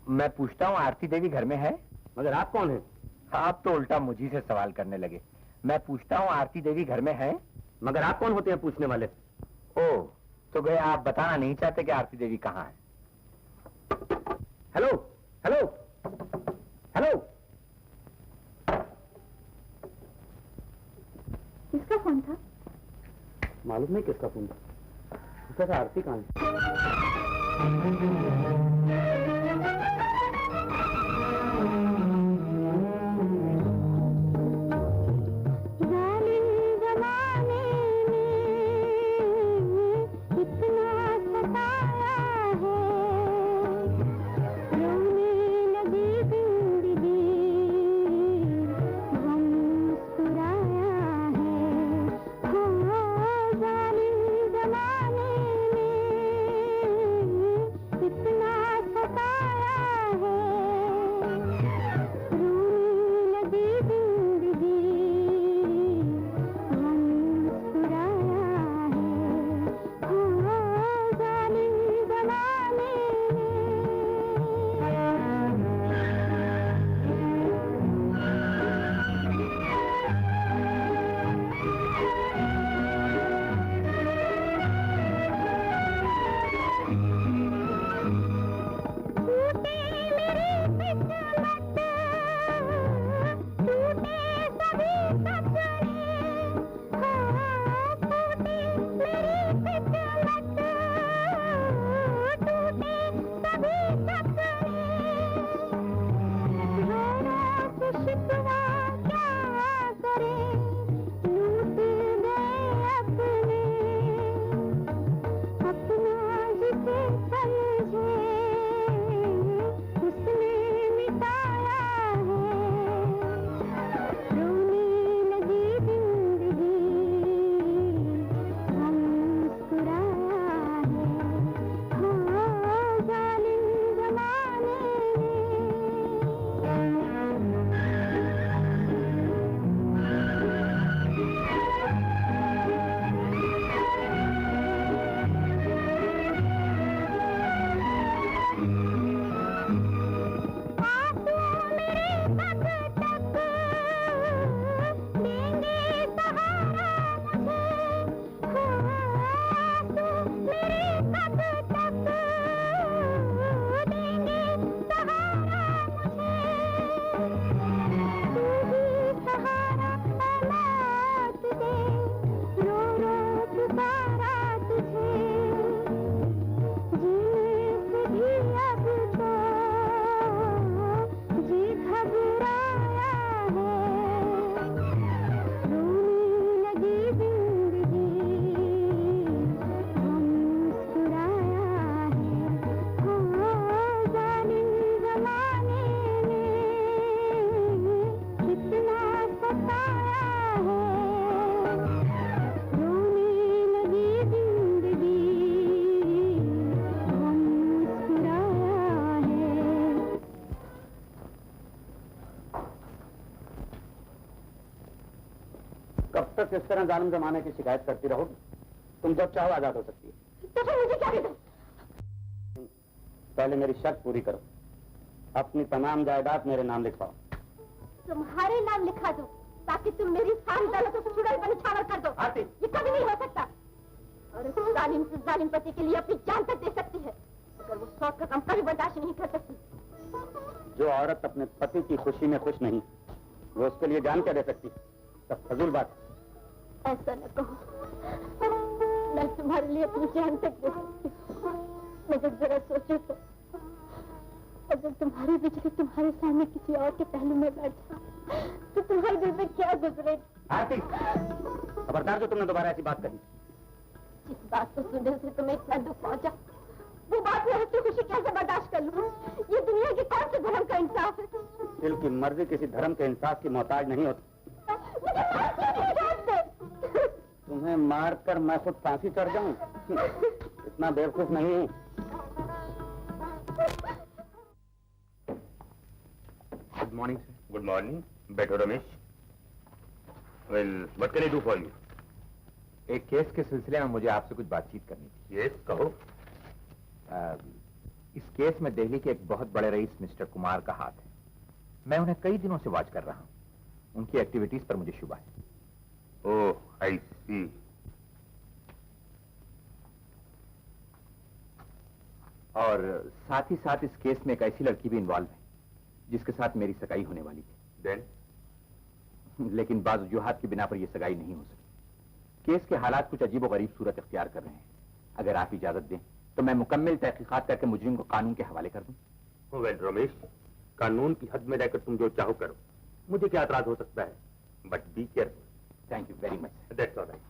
मैं पूछता हूँ आरती देवी घर में है? मगर आप कौन हैं? आप तो उल्टा मुझी से सवाल करने लगे। मैं पूछता हूँ आरती देवी घर में है? मगर आप कौन होते हैं पूछने वाले? ओ, तो गए आप बताना नहीं चाहते कि आरती देवी कहाँ है? Hello hello hello. किसका फोन था? मालूम नहीं किसका फोन था। उसका आरती कहाँ है? इतना तक इस तरह जालिम जमाने की शिकायत करती रहोगी, तुम जब चाहो आजाद हो सकती है। तो फिर मुझे क्या दे दो? पहले मेरी शर्त पूरी करो, अपनी तमाम जायदाद मेरे नाम लिखवाओ। तुम्हारे नाम लिखा दो ताकि तुम मेरी सारी दौलतों से छुड़ाई पर निछावर कर दो। आती। ये कभी नहीं हो सकता। और उस जालिम से जालिम पति के लिए अपनी जान तक दे सकती है, अगर वो 100 का कम कभी बर्दाश्त नहीं कर सकती। जो औरत अपने पति की खुशी में खुश नहीं, वो उसके लिए जान क्या दे सकती? सब फजूल बात। ऐसा न कहो, मैं तुम्हारे लिए अपनी जान तक दे सकती हूँ। मगर जरा सोचो तो, अगर तुम्हारी बिजली तुम्हारे सामने किसी और के पहलू में बैठ जाए तो तुम्हारे दिल में क्या गुजरेगी? आरती, खबरदार जो तुमने दोबारा ऐसी बात कही। जिस बात को सुनने से तुम्हें इतना दुख पहुंचा, वो बात मैं हंसी खुशी कैसे बर्दाश्त कर लूं? ये दुनिया के कौन से धर्म का इंसाफ है? दिल की मर्जी किसी धर्म के इंसाफ की मोहताज नहीं होती। मुझे मार क्यों नहीं डालते? तुम्हें मार कर मैं खुद फांसी चढ़ जाऊं? इतना बेवकूफ नहीं हूं। Good morning sir. Good morning. बैठो Ramesh. Well, what can I do for you? एक केस के सिलसिले में मुझे आपसे कुछ बातचीत करनी थी। यस, कहो। इस केस में दिल्ली के एक बहुत बड़े रईस मिस्टर कुमार का हाथ है। मैं उन्हें कई दिनों से वॉच कर रहा हूं। उनकी एक्टिविटीज पर मुझे शुबा है। ओह, आई सी। और साथ ही साथ इस केस में एक ऐसी लड़की भी इन्वॉल्व है जिसके साथ मेरी सगाई होने वाली थी। देन? लेकिन बाज़ वजूहात की बिना पर यह सगाई नहीं हो सकी। केस के हालात कुछ अजीबोगरीब सूरत इख्तियार कर रहे हैं। अगर आप इजाजत दें तो मैं मुकम्मल तहकीकात करके मुजरिम को कानून के हवाले कर दूं। वेल रमेश, कानून की हद में रहकर तुम जो चाहो करो, मुझे क्या एतराज हो सकता है, but be careful. Thank you very much. That's alright.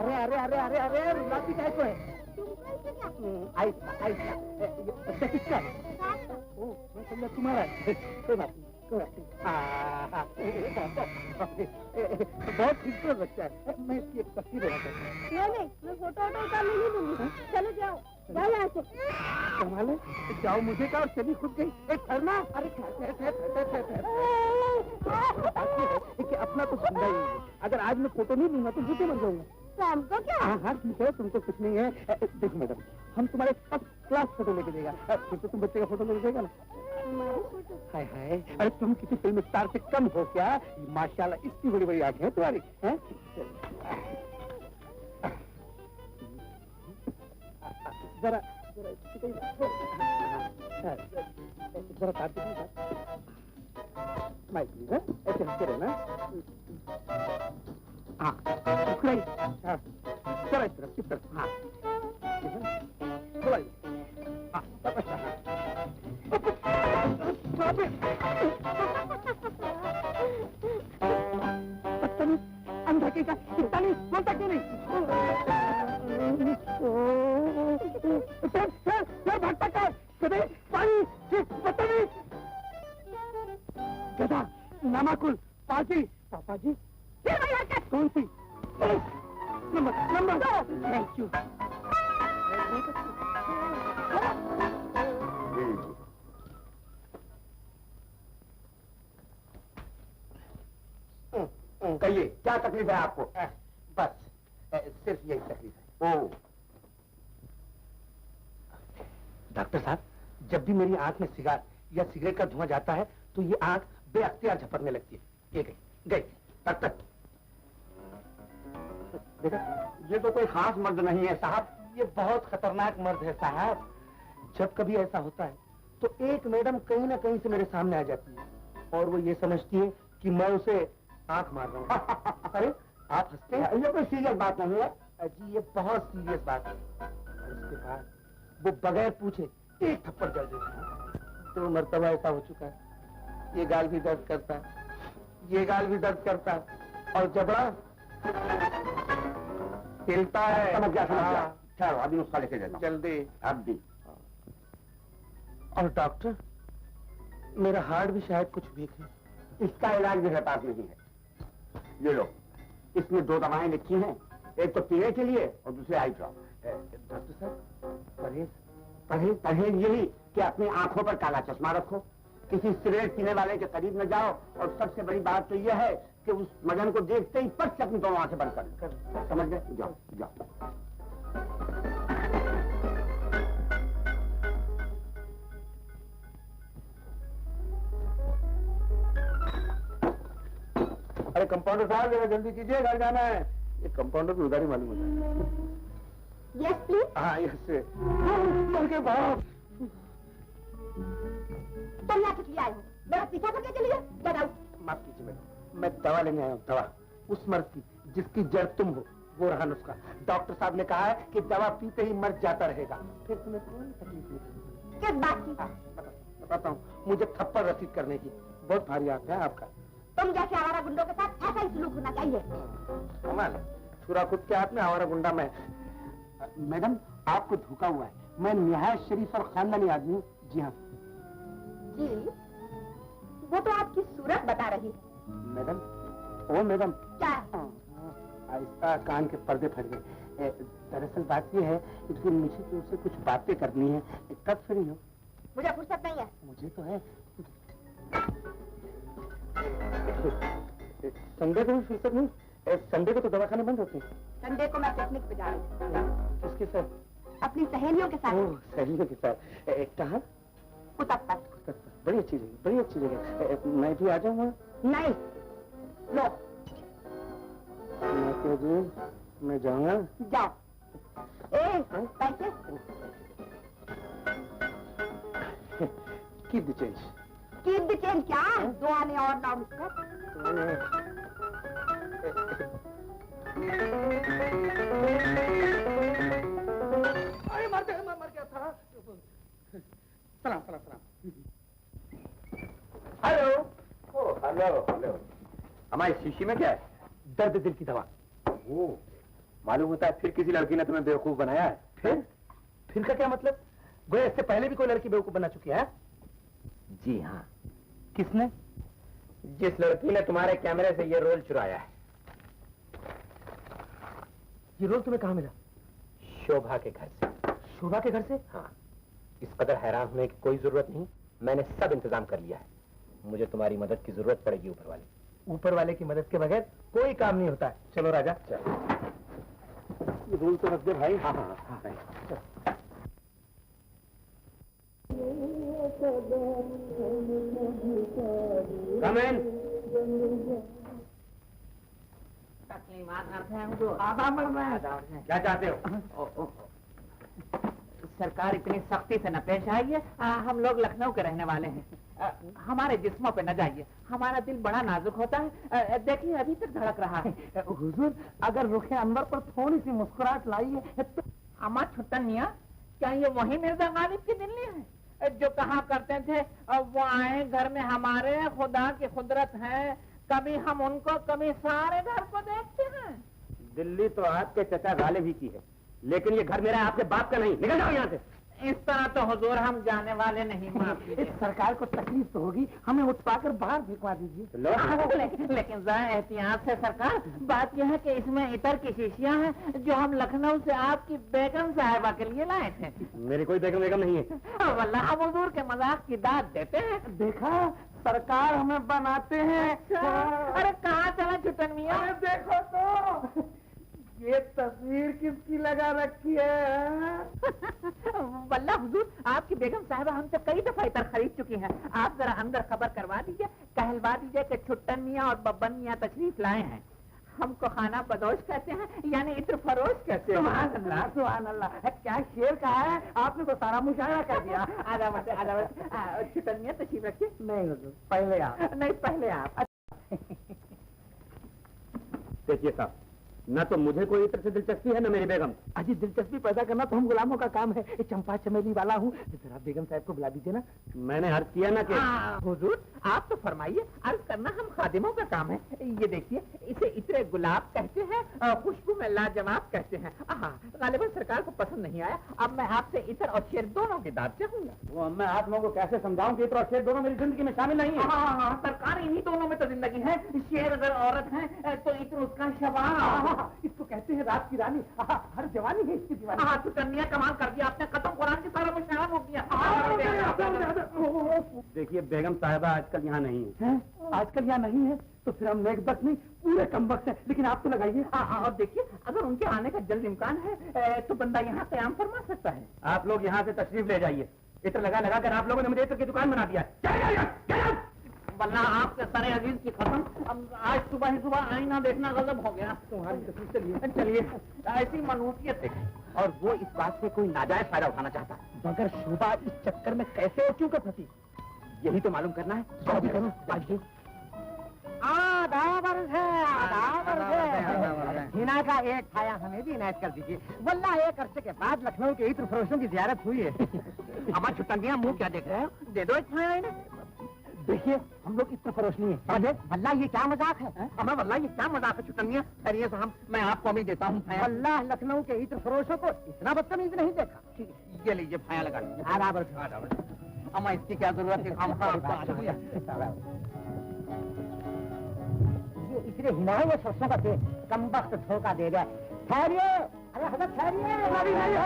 अरे अरे अरे अरे अरे रुलाती काय को है? आहिस्ता आहिस्ता। बच्चा किसका है? ओ, मैं समझा तुम्हारा है। कोई बात नहीं, कोई बात नहीं। बहुत खूबसूरत बच्चा है। मैं इसकी एक तस्वीर बना सकता हूँ। नहीं, मैं फोटो उतारने नहीं दूंगी। चलो जाओ, जाओ यहाँ से। कमाल है, जाओ मुझे क्या और चली खुद गई। एक ठहरना। अरे कि अपना तो धंधा ही है। अगर आज मैं फोटो नहीं लूंगा तो भूखे मर जाऊंगा। शाम को क्या? हाँ हाँ ठीक है, तुमको कुछ नहीं है। देखो मैडम, हम तुम्हारे फर्स्ट क्लास फोटो लेके देगा। फिर तो तुम बच्चे का फोटो लेके देगा ना। हाय हाय, अरे तुम किसी फिल्म स्टार से कम हो क्या? माशाल्लाह इतनी बड़ी बड़ी आंखें हैं तुम्हारी। हैं? जरा जरा काट दीजिए। Mike please. ऐसे हंसते रहना। हाँ, उखड़ाई। हाँ, जरा इस तरफ, इस तरफ। हाँ, दबाइए। हाँ, बदतमीज, अंधा का चिंता नहीं, बोलता क्यों नहीं? सर भागता क्या? कदे पानी, बदतमीज, गधा, नामाकुल, पाजी, पापा जी, कौन सी? नंबर नंबर दो। Thank you. कहिए क्या तकलीफ है आपको? बस सिर्फ यही तकलीफ है। ओ डॉक्टर साहब, जब भी मेरी आंख में सिगार या सिगरेट का धुआं जाता है तो ये आंख बेअख्तियार झपकने लगती है। ये गई डॉक्टर। देखा, ये तो कोई खास मर्द नहीं है साहब, ये बहुत खतरनाक मर्द है साहब। जब कभी ऐसा होता है तो एक मैडम कहीं ना कहीं से मेरे सामने आ जाती है और वो ये समझती है कि मैं उसे आंख मार रहा हूँ। अरे आप हंसते हैं? ये कोई सीरियस बात नहीं है जी, ये बहुत सीरियस बात है। और उसके बाद वो बगैर पूछे एक थप्पड़ जड़ देती है। कितने मरतबा ऐसा हो चुका है। ये गाल भी दर्द करता है, ये गाल भी दर्द करता है, और जबड़ा हिलता है। समझ गया। चलो अभी उसका लेके देता हूं। जल्दी। अब भी। और डॉक्टर, मेरा हार्ट भी शायद कुछ वीक है। इसका इलाज मेरे पास नहीं है। ये लो, इसमें 2 दवाएं लिखी हैं, एक तो पीने के लिए और दूसरी आई ड्रॉप। डॉक्टर साहब, परहेज परहेज परहेज यही कि अपनी आंखों पर काला चश्मा रखो, किसी सिगरेट पीने वाले के करीब न जाओ, और सबसे बड़ी बात तो यह है कि उस मदन को देखते ही पट से अपनी दोनों आंखें बंद कर। समझ गए? जाओ जाओ। अरे कंपाउंडर साहब, जरा जल्दी कीजिए, घर जाना है। ये कंपाउंडर की उधारी मालूम होता है। Yes please. हाँ, यस। मर के बाप। तुम यहाँ किस लिए आए हो? मेरा पीछा करके चलिए। Get out. माफ कीजिए मैडम, मैं दवा लेने आया हूँ। दवा उस मर्द की जिसकी जड़ तुम हो, वो रहा नुस्खा। डॉक्टर साहब ने कहा है कि दवा पीते ही मर्द जाता रहेगा, फिर तुम्हें कोई तकलीफ नहीं। किस बात की? बताता हूँ, मुझे थप्पड़ रसीद करने की। बहुत भारी हाथ है आपका। तुम जैसे आवारा गुंडों के साथ ऐसा ही सलूक होना चाहिए। कमाल है, छुरा खुद के हाथ में, आवारा गुंडा में। मैडम, आपको धोखा हुआ है। मैं निहायत शरीफ और खानदानी आदमी हूँ। जी हाँ। जी, वो तो आपकी सूरत बता रही है। मैडम, ओ मैडम, क्या? आहिस्ता, कान के पर्दे फट गए। दरअसल बात यह है कि मुझे तुमसे कुछ बातें करनी है। कब फ्री हो? मुझे फुर्सत नहीं है। मुझे तो है। संडे को भी फुर्सत नहीं? संडे को तो दवाखाने बंद होते हैं। संडे को मैं पिकनिक पे जा रही हूँ। किसके साथ? अपनी सहेलियों के साथ। ओह, सहेलियों के साथ। कहाँ? कुतब। बड़ी अच्छी जगह, बड़ी अच्छी जगह। मैं भी आ जाऊँगा? नहीं, लो मैं क्यों जी, मैं जाऊँगा। जाओ। पैसे? Keep the change. Keep the change क्या? 2 आने और लाओ मुझको। अरे मर गया था। सलाम। हेलो। Hello hello. हमारी शीशी में क्या है? दर्द दिल की दवा। ओह, मालूम होता है फिर किसी लड़की ने तुम्हें बेवकूफ बनाया है। फिर का क्या मतलब? गोया इससे पहले भी कोई लड़की बेवकूफ बनना चुकी है? जी हाँ। किसने? जिस लड़की ने तुम्हारे कैमरे से ये रोल चुराया है। ये रोल तुम्हें कहाँ मिला? शोभा के घर से। शोभा के घर से? हाँ, इस कदर हैरान होने की कोई जरूरत नहीं, मैंने सब इंतजाम कर लिया है। मुझे तुम्हारी मदद की जरूरत पड़ेगी ऊपर वाले। ऊपर वाले की मदद के बगैर कोई काम नहीं होता है। चलो राजा। चलो। ये रोल तो रख दे भाई। हाँ। Come in. क्या चाहते हो? सरकार इतनी सख्ती से न पेश आई है। हम लोग लखनऊ के रहने वाले हैं। हमारे जिस्मों पे न जाइए, हमारा दिल बड़ा नाजुक होता है। देखिए अभी तक धड़क रहा है। हुजूर, अगर रुखे अनवर पर थोड़ी सी मुस्कुराहट लाई है तो। अम्मा छुट्टनिया, क्या ये वही मिर्जा गालिब की दिल्ली है जो कहा करते थे वो आए घर में हमारे, खुदा की कुदरत है, कभी हम उनको कभी सारे घर को देखते हैं। दिल्ली तो आपके चचा गालिब ही की है, लेकिन ये घर मेरा है, आपके बाप का नहीं। निकल जाओ यहाँ से। इस तरह तो हुजूर हम जाने वाले नहीं। इस सरकार को तकलीफ तो होगी, हमें उठवाकर बाहर भिजवा दीजिए। लेकिन जरा एहतियात से सरकार। बात यह है कि इसमें इतर की शीशियां हैं जो हम लखनऊ से आपकी बेगम साहिबा के लिए लाए थे। मेरी कोई बेगम नहीं है। वल्लाह हम हुजूर के मजाक की दाद देते हैं। देखा, सरकार हमें बनाते हैं। अरे कहाँ चला छुटन मियां? देखो तो, ये तस्वीर किसकी लगा रखी है? वल्लाह हुजूर, आपकी बेगम साहिबा हमसे कई दफा इतर खरीद चुकी हैं। आप जरा अंदर खबर करवा दीजिए, कहलवा दीजिए कि छुट्टन मियां और बब्बन मियां तशरीफ लाए हैं। हमको खाना बदोश कहते हैं, यानी इत्र फरोश कहते हैं। सुभान अल्लाह, क्या शेर कहा है आपने, तो सारा मुशायरा कर दिया। आदावत छुट्टन मियां तशरीफ रखिए। नहीं हुजूर, पहले आप। नहीं, पहले आप। देखिए साहब, न तो मुझे कोई इत्र से दिलचस्पी है न मेरी बेगम। अजी दिलचस्पी पैदा करना तो हम गुलामों का काम है। ये चंपा चमेली वाला हूँ, जरा बेगम साहब को बुला दीजिए ना। मैंने अर्ज किया ना कि हुजूर आप तो फरमाइए, अर्ज करना हम खादिमों का काम है। ये देखिए, इसे इत्र गुलाब कहते हैं, खुशबू में लाजवाब कहते हैं। गालिबन सरकार को पसंद नहीं आया। अब मैं आपसे इत्र और शेर दोनों की दाद चाहूंगा। वो मैं आप लोगों को कैसे समझाऊं कि इत्र और शेर दोनों मेरी जिंदगी में शामिल नहीं है। हाँ, सरकार इन्हीं दोनों में तो जिंदगी है। शेर अगर औरत है तो इत्र उसका शबाब। इसको कहते हैं रात की रानी। हर जवानी है इसकी दीवानी। हाँ, चुटनिया कमाल कर दिया आपने, खत्म कुरान की सारा मुशाह हो गया। देखिए बेगम साहिबा आजकल यहाँ नहीं है। आजकल यहाँ नहीं है तो फिर हम नेकबख्त नहीं, पूरे कमबख्त हैं। लेकिन आप तो लगाइए। और देखिए, अगर उनके आने का जल्द इम्कान है तो बंदा यहाँ कयाम फरमा सकता है। आप लोग यहाँ से तशरीफ ले जाइए। इत्र लगा लगा कर आप लोगों ने मुझे इत्र की दुकान बना दिया। वरना आपके सारे अजीज की खत्म। अब आज सुबह ही सुबह आईना देखना गजब हो गया। तुम्हारी तस्वीर चलिए। चलिए, ऐसी मनूसियत है और वो इस बात से कोई नाजायज फायदा उठाना चाहता। मगर शोभा इस चक्कर में कैसे हो, क्यों कर फंसी, यही तो मालूम करना है। हिना का एक छाया हमें भी इनायत कर दीजिए। वल्लाह एक अरसे के बाद लखनऊ के इत्र फरोशों की जियारत हुई है। अब छुट्टियां मुंह क्या देख रहे हो? दे दो एक छाया इन्हें। देखिए हम लोग इत्र फरोश नहीं है। अरे वल्लाह ये क्या मजाक है? अम्मा वल्लाह ये क्या मजाक है छुट्टियां? खैरिए साहब, मैं आपको अभी देता हूँ छाया। वल्लाह लखनऊ के इत्र फरोशों को इतना बदतमीज नहीं देखा। ये लीजिए छाया लगा लीजिए। बराबर। अम्मा इसकी क्या जरूरत है? ये इतने हिना है, ये सरसों का तेल कम वक्त धोखा दे गया। ठहरिए, अरे हजरत ठहरिए, हमारी नहीं हो।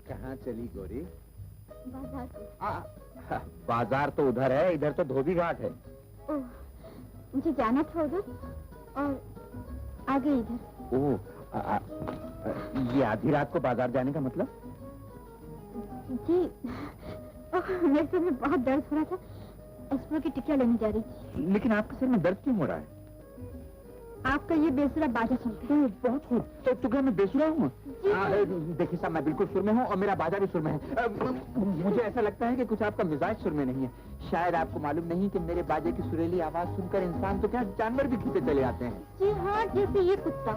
कहाँ चली गोरी? बाजार। बाजार तो उधर है, इधर तो धोबी घाट है। ओह, मुझे जाना था उधर और आगे इधर। ओह, ये आधी रात को बाजार जाने का मतलब? जी, मेरे सर में बहुत दर्द हो रहा था, एस्प्रो की टिकिया लेने जा रही थी। लेकिन आपके सिर में दर्द क्यों हो रहा है? आपका ये बेसुरा बाजा सुनते हैं। बहुत खूब। तो क्या मैं बेसुरा हूँ? देखिए साहब, मैं बिल्कुल सुर में हूँ और मेरा बाजा भी सुर में है। मुझे ऐसा लगता है कि कुछ आपका मिजाज सुर में नहीं है। शायद आपको मालूम नहीं कि मेरे बाजे की सुरीली आवाज सुनकर इंसान तो क्या जानवर भी खींचे चले आते हैं। जी हाँ, जैसे ये कुत्ता।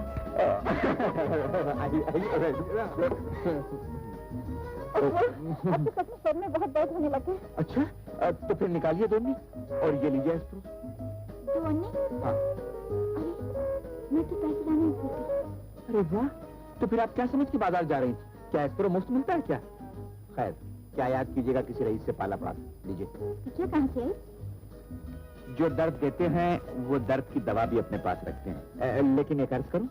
अब तो सच सर में बहुत दर्द होने लगे। अच्छा, तो फिर निकालिए दोनी और ये लीजिए एस्प्रो। दोनी? हाँ। मैं तो पैसे लाने नहीं देती। अरे वाह, तो फिर आप क्या समझ के बाजार जा रही हैं? क्या एस्प्रो मुफ्त मिलता है क्या? खैर, क्या याद कीजिएगा किसी रईस से पाला पड़ा। लीजिए। क्या कहाँ से आई? जो दर्द देते हैं वो दर्द की दवा भी अपने पास रखते हैं। लेकिन एक अर्ज करूं,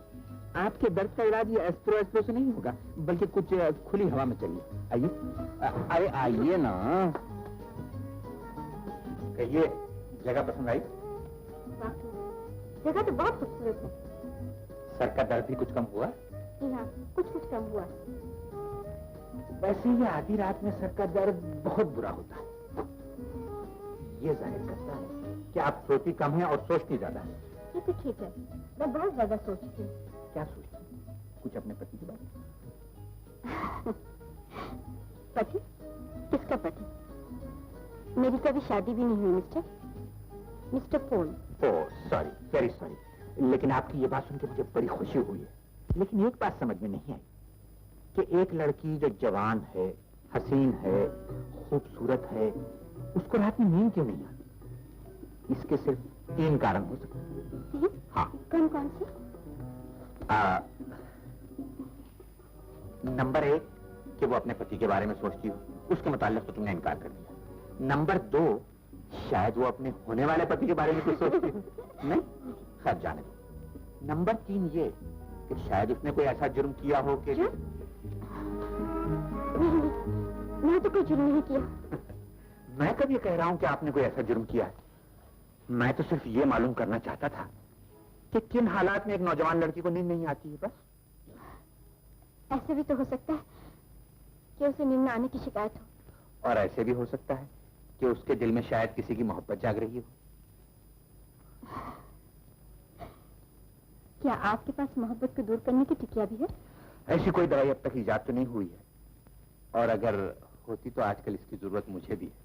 आपके दर्द का इलाज ये एस्प्रो से नहीं होगा, बल्कि कुछ खुली हवा में चाहिए। आइए। अरे आइए ना। कहिए, जगह पसंद आई? जगह तो बहुत खूबसूरत है। सर का दर्द भी कुछ कम हुआ? जी हाँ, कुछ कम हुआ। वैसे ये आधी रात में सर का दर्द बहुत बुरा होता है। ये जाहिर करता है कि आप सोती कम है और सोचती ज्यादा है। ये तो ठीक है, मैं बहुत ज्यादा सोचती हूँ। क्या सोचती हैं? कुछ अपने पति के बारे में? पति? किसका पति? मेरी कभी शादी भी नहीं हुई mister Paul. Oh sorry, very sorry. लेकिन आपकी ये बात सुन के मुझे बड़ी खुशी हुई है। लेकिन एक बात समझ में नहीं आई कि एक लड़की जो जवान है, हसीन है, खूबसूरत है, उसको रात में नींद क्यों नहीं आती? इसके सिर्फ 3 कारण हो सकते हैं। हाँ, कौन कौन से? नंबर 1 कि वो अपने पति के बारे में सोचती हो, उसके मुताल्लिक तो तुमने इनकार कर दिया। नंबर 2 शायद वो अपने होने वाले पति के बारे में कुछ सोचती हो। नहीं, खैर जाने दो। नंबर 3 ये कि शायद उसने कोई ऐसा जुर्म किया हो कि मैं तो कोई जुर्म नहीं किया। मैं कब ये कह रहा हूं कि आपने कोई ऐसा जुर्म किया है। मैं तो सिर्फ ये मालूम करना चाहता था कि किन हालात में एक नौजवान लड़की को नींद नहीं आती है, बस। ऐसे भी तो हो सकता है कि उसे नींद न आने की शिकायत हो। और ऐसे भी हो सकता है कि उसके दिल में शायद किसी की मोहब्बत जाग रही हो। क्या आपके पास मोहब्बत को दूर करने की टिकिया भी है? ऐसी कोई दवाई अब तक इजाद तो नहीं हुई है, और अगर होती तो आजकल इसकी जरूरत मुझे भी है।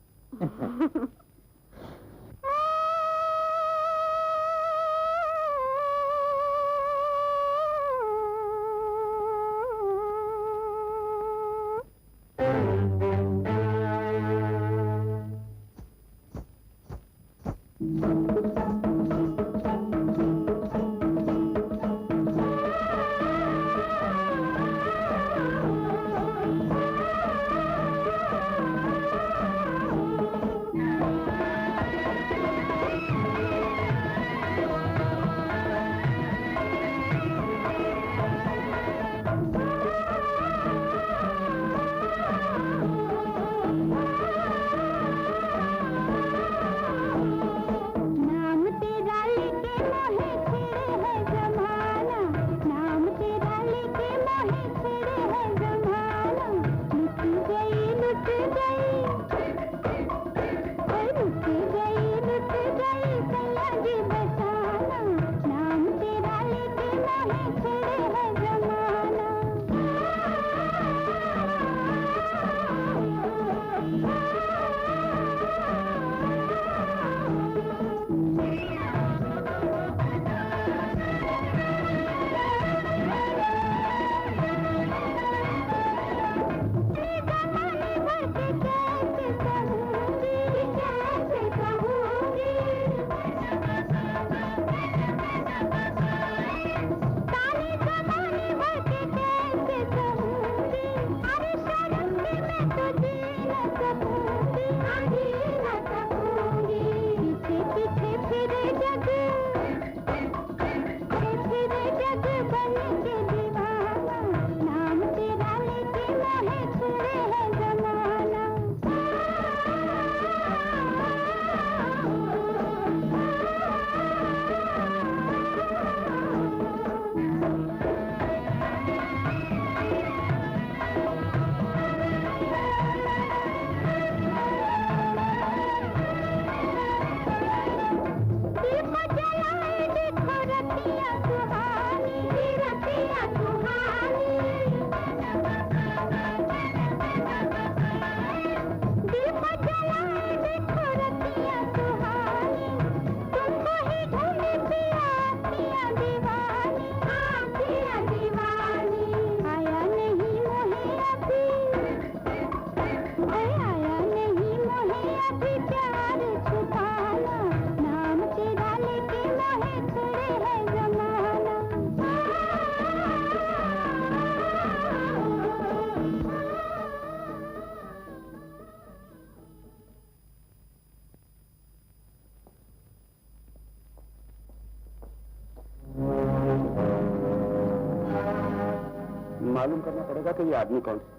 मालूम करना पड़ेगा कि ये आदमी कौन है।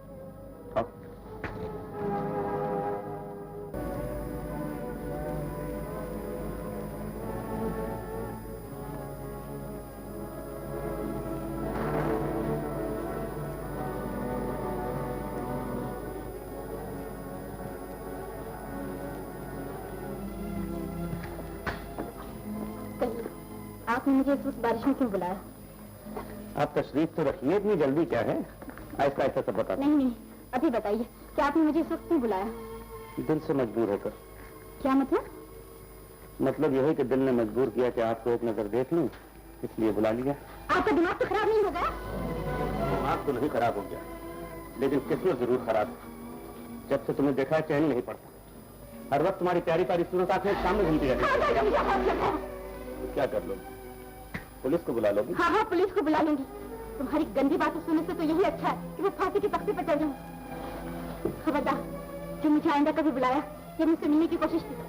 आपने मुझे इस वक्त बारिश में क्यों बुलाया? आप तशरीफ तो रखिए, इतनी जल्दी क्या है? ऐसा ऐसा सब बता। नहीं, अभी बताइए कि आपने मुझे इस वक्त क्यों बुलाया? दिल से मजबूर होकर। क्या मतलब? मतलब यह है कि दिल ने मजबूर किया कि आपको एक नजर देख लूं, इसलिए बुला लिया। आपका दिमाग तो खराब नहीं हो गया? दिमाग तो नहीं खराब हो गया, लेकिन किस्मत जरूर खराब है। जब से तुम्हें देखा चैन नहीं पड़ता, हर वक्त तुम्हारी प्यारी प्यारी सूरत आंखें सामने घूमती रहती है। क्या कर लो? पुलिस को बुला लोगी? हाँ, पुलिस को बुला लूंगी। तुम्हारी गंदी बातें सुनने से तो यही अच्छा है कि मैं फांसी के तख्ते पर चढ़ जाऊं। खबरदार, जो मुझे आइंदा कभी बुलाया या मुझसे मिलने की कोशिश की।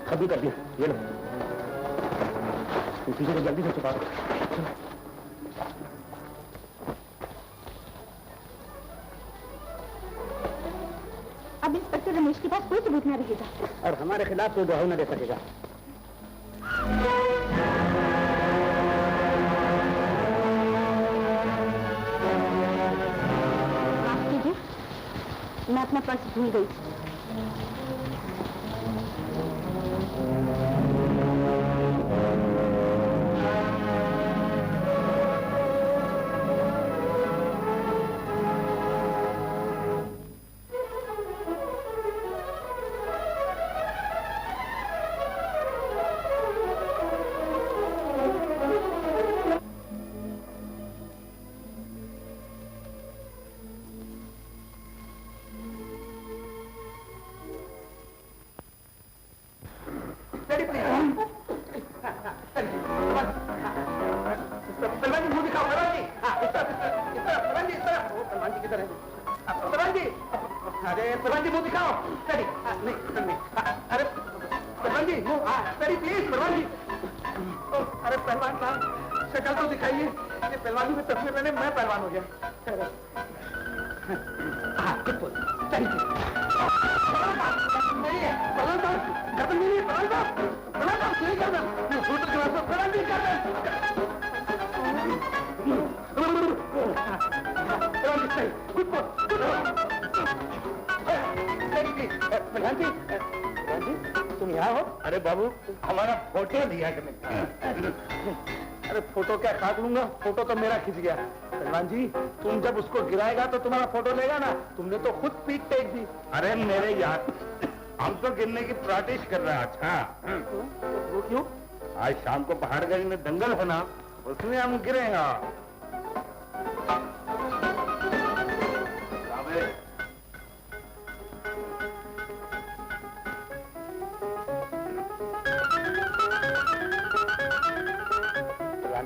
कभी कर दिया, ये लो। चीजों को जल्दी से छुपा दो। अब इंस्पेक्टर रमेश के पास कोई सबूत न रहेगा और हमारे खिलाफ कोई गवाही न दे सकेगा। माफ कीजिए, मैं अपना पर्स भूल गई। तुम यहाँ हो? अरे बाबू, हमारा फोटो दिया कि अरे फोटो क्या काट लूंगा, फोटो तो मेरा खिंच गया। पहलवान जी, तुम जब उसको गिराएगा तो तुम्हारा फोटो लेगा ना, तुमने तो खुद पीठ टेक दी। अरे मेरे यार, हम तो गिरने की प्रैक्टिस कर रहे हैं। अच्छा वो क्यों? आज शाम को पहाड़गंज में दंगल है ना, उसमें हम गिरेगा।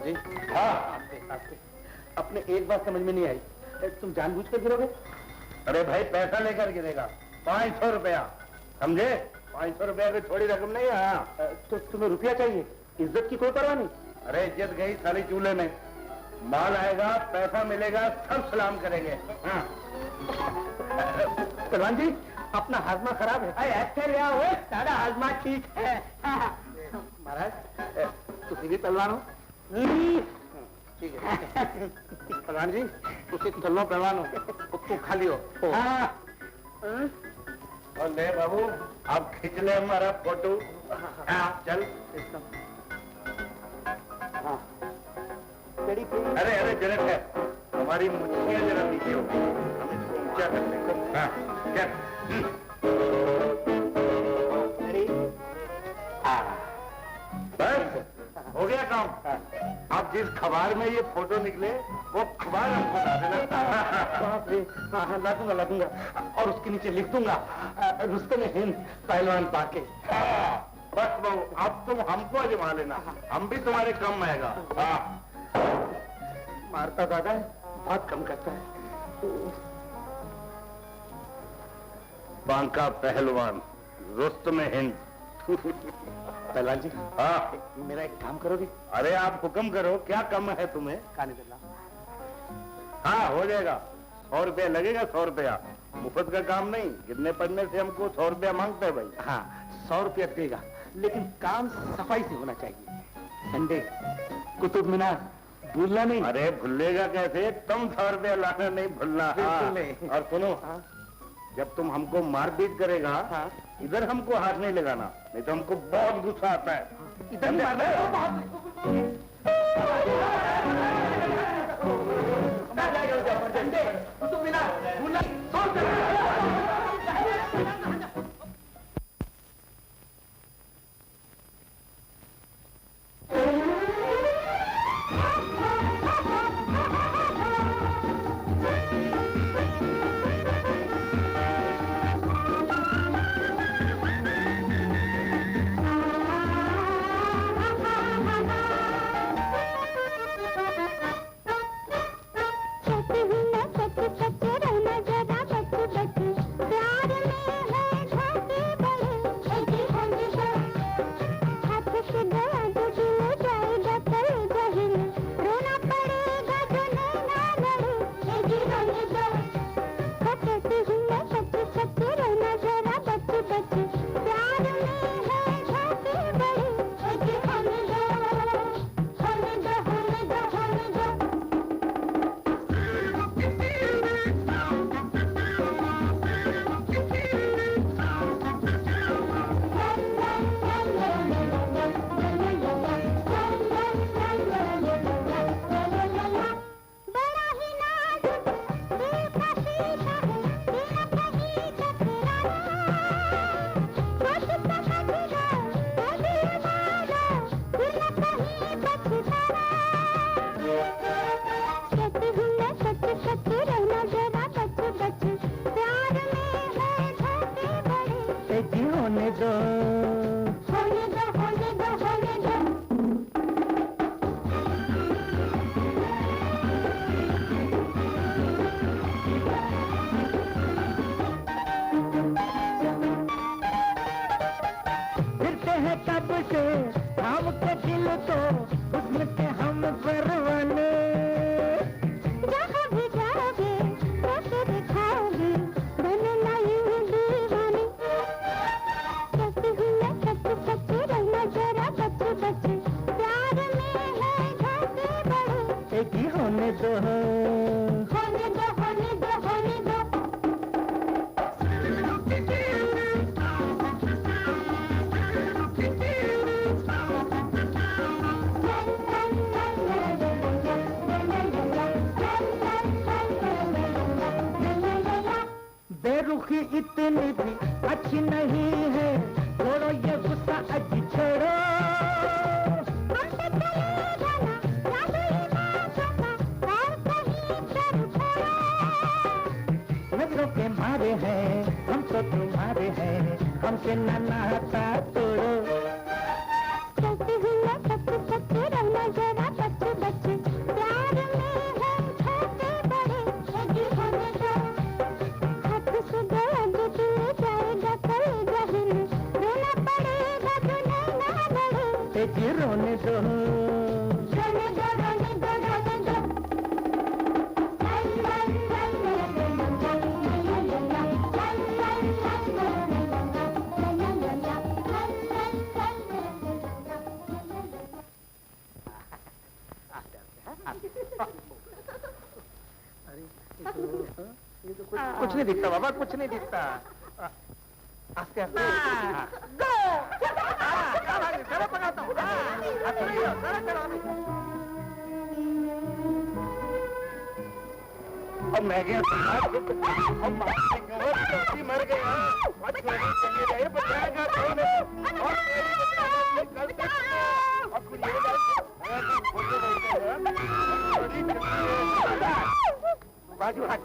जी हाँ, अपने एक बात समझ में नहीं आई, तुम जानबूझकर गिरोगे? अरे भाई पैसा लेकर गिरेगा, 500 रुपया, समझे? 500 रुपया की थोड़ी रकम नहीं है। हाँ तो तुम्हें रुपया चाहिए, इज्जत की कोई परवाह नहीं। अरे इज्जत गई सारी चूल्हे में, माल आएगा, पैसा मिलेगा, सब सलाम करेंगे। हाँ पहलवान जी अपना हाजमा खराब है। ऐसे लिया हो, सारा हाजमा ठीक है। महाराज तुम भी पहलवान हो? ठीक है पहलवान जी तुम चलो, पहलवान हो तुम खाली हो। और ले बाबू आप खींच ले हमारा फोटो। हाँ चल। हाँ अरे अरे जरा है, हमारी मुझे जरा नीचे हो, हम इसको ऊंचा कर लेंगे। हाँ चल। बस हो गया काम। आप जिस खबर में ये फोटो निकले वो खबर हमको ला देना। ला दूंगा और उसके नीचे लिख दूंगा रुस्तम हिंद पहलवान पाके। बस बाबू अब तुम हमको आजमा लेना, हम भी तुम्हारे काम आएगा। हाँ मारता दादा है, बहुत कम करता है। बांका पहलवान रुस्तम हिंद। पहलवान जी हाँ मेरा एक काम करोगे? अरे आप हुक्म करो, क्या कम है तुम्हें? काने दल्ला। हाँ हो जाएगा, 100 रुपया लगेगा। 100 रुपया मुफ्त का काम नहीं, गिरने पड़ने से हमको 100 रुपया मांगते हैं भाई। हाँ 100 रुपया देगा, लेकिन काम सफाई से होना चाहिए। संडे कुतुब मीनार भूलना नहीं। अरे भूलेगा कैसे, तुम 100 रुपया लाना नहीं भूलना। बिल्कुल नहीं। और सुनो जब तुम हमको मारपीट करेगा इधर हमको हाथ नहीं लगाना, नहीं तो हमको बहुत गुस्सा आता है। इधर नहीं मारना कुतुब मीनार भूलना। बेरुखी इतनी भी अच्छी नहीं है, छोड़ो ये गुस्सा अच्छी छोड़ो। नजरों के मारे हैं हम तो तुम्हारे हैं, हमसे ना नाता तोड़ो। रहना जरा बच्चे बच्चे, प्यार में है छोटे बड़े, होने दो जी रोने दो रोने दो रोने दो रोने दो कुछ नहीं दिखता बाबा, कुछ नहीं दिखता। आस्ते आस्ते। जरा पकड़ता हूँ। अब मैं गया मर गया। बचाएगा कौन? बाजू हट,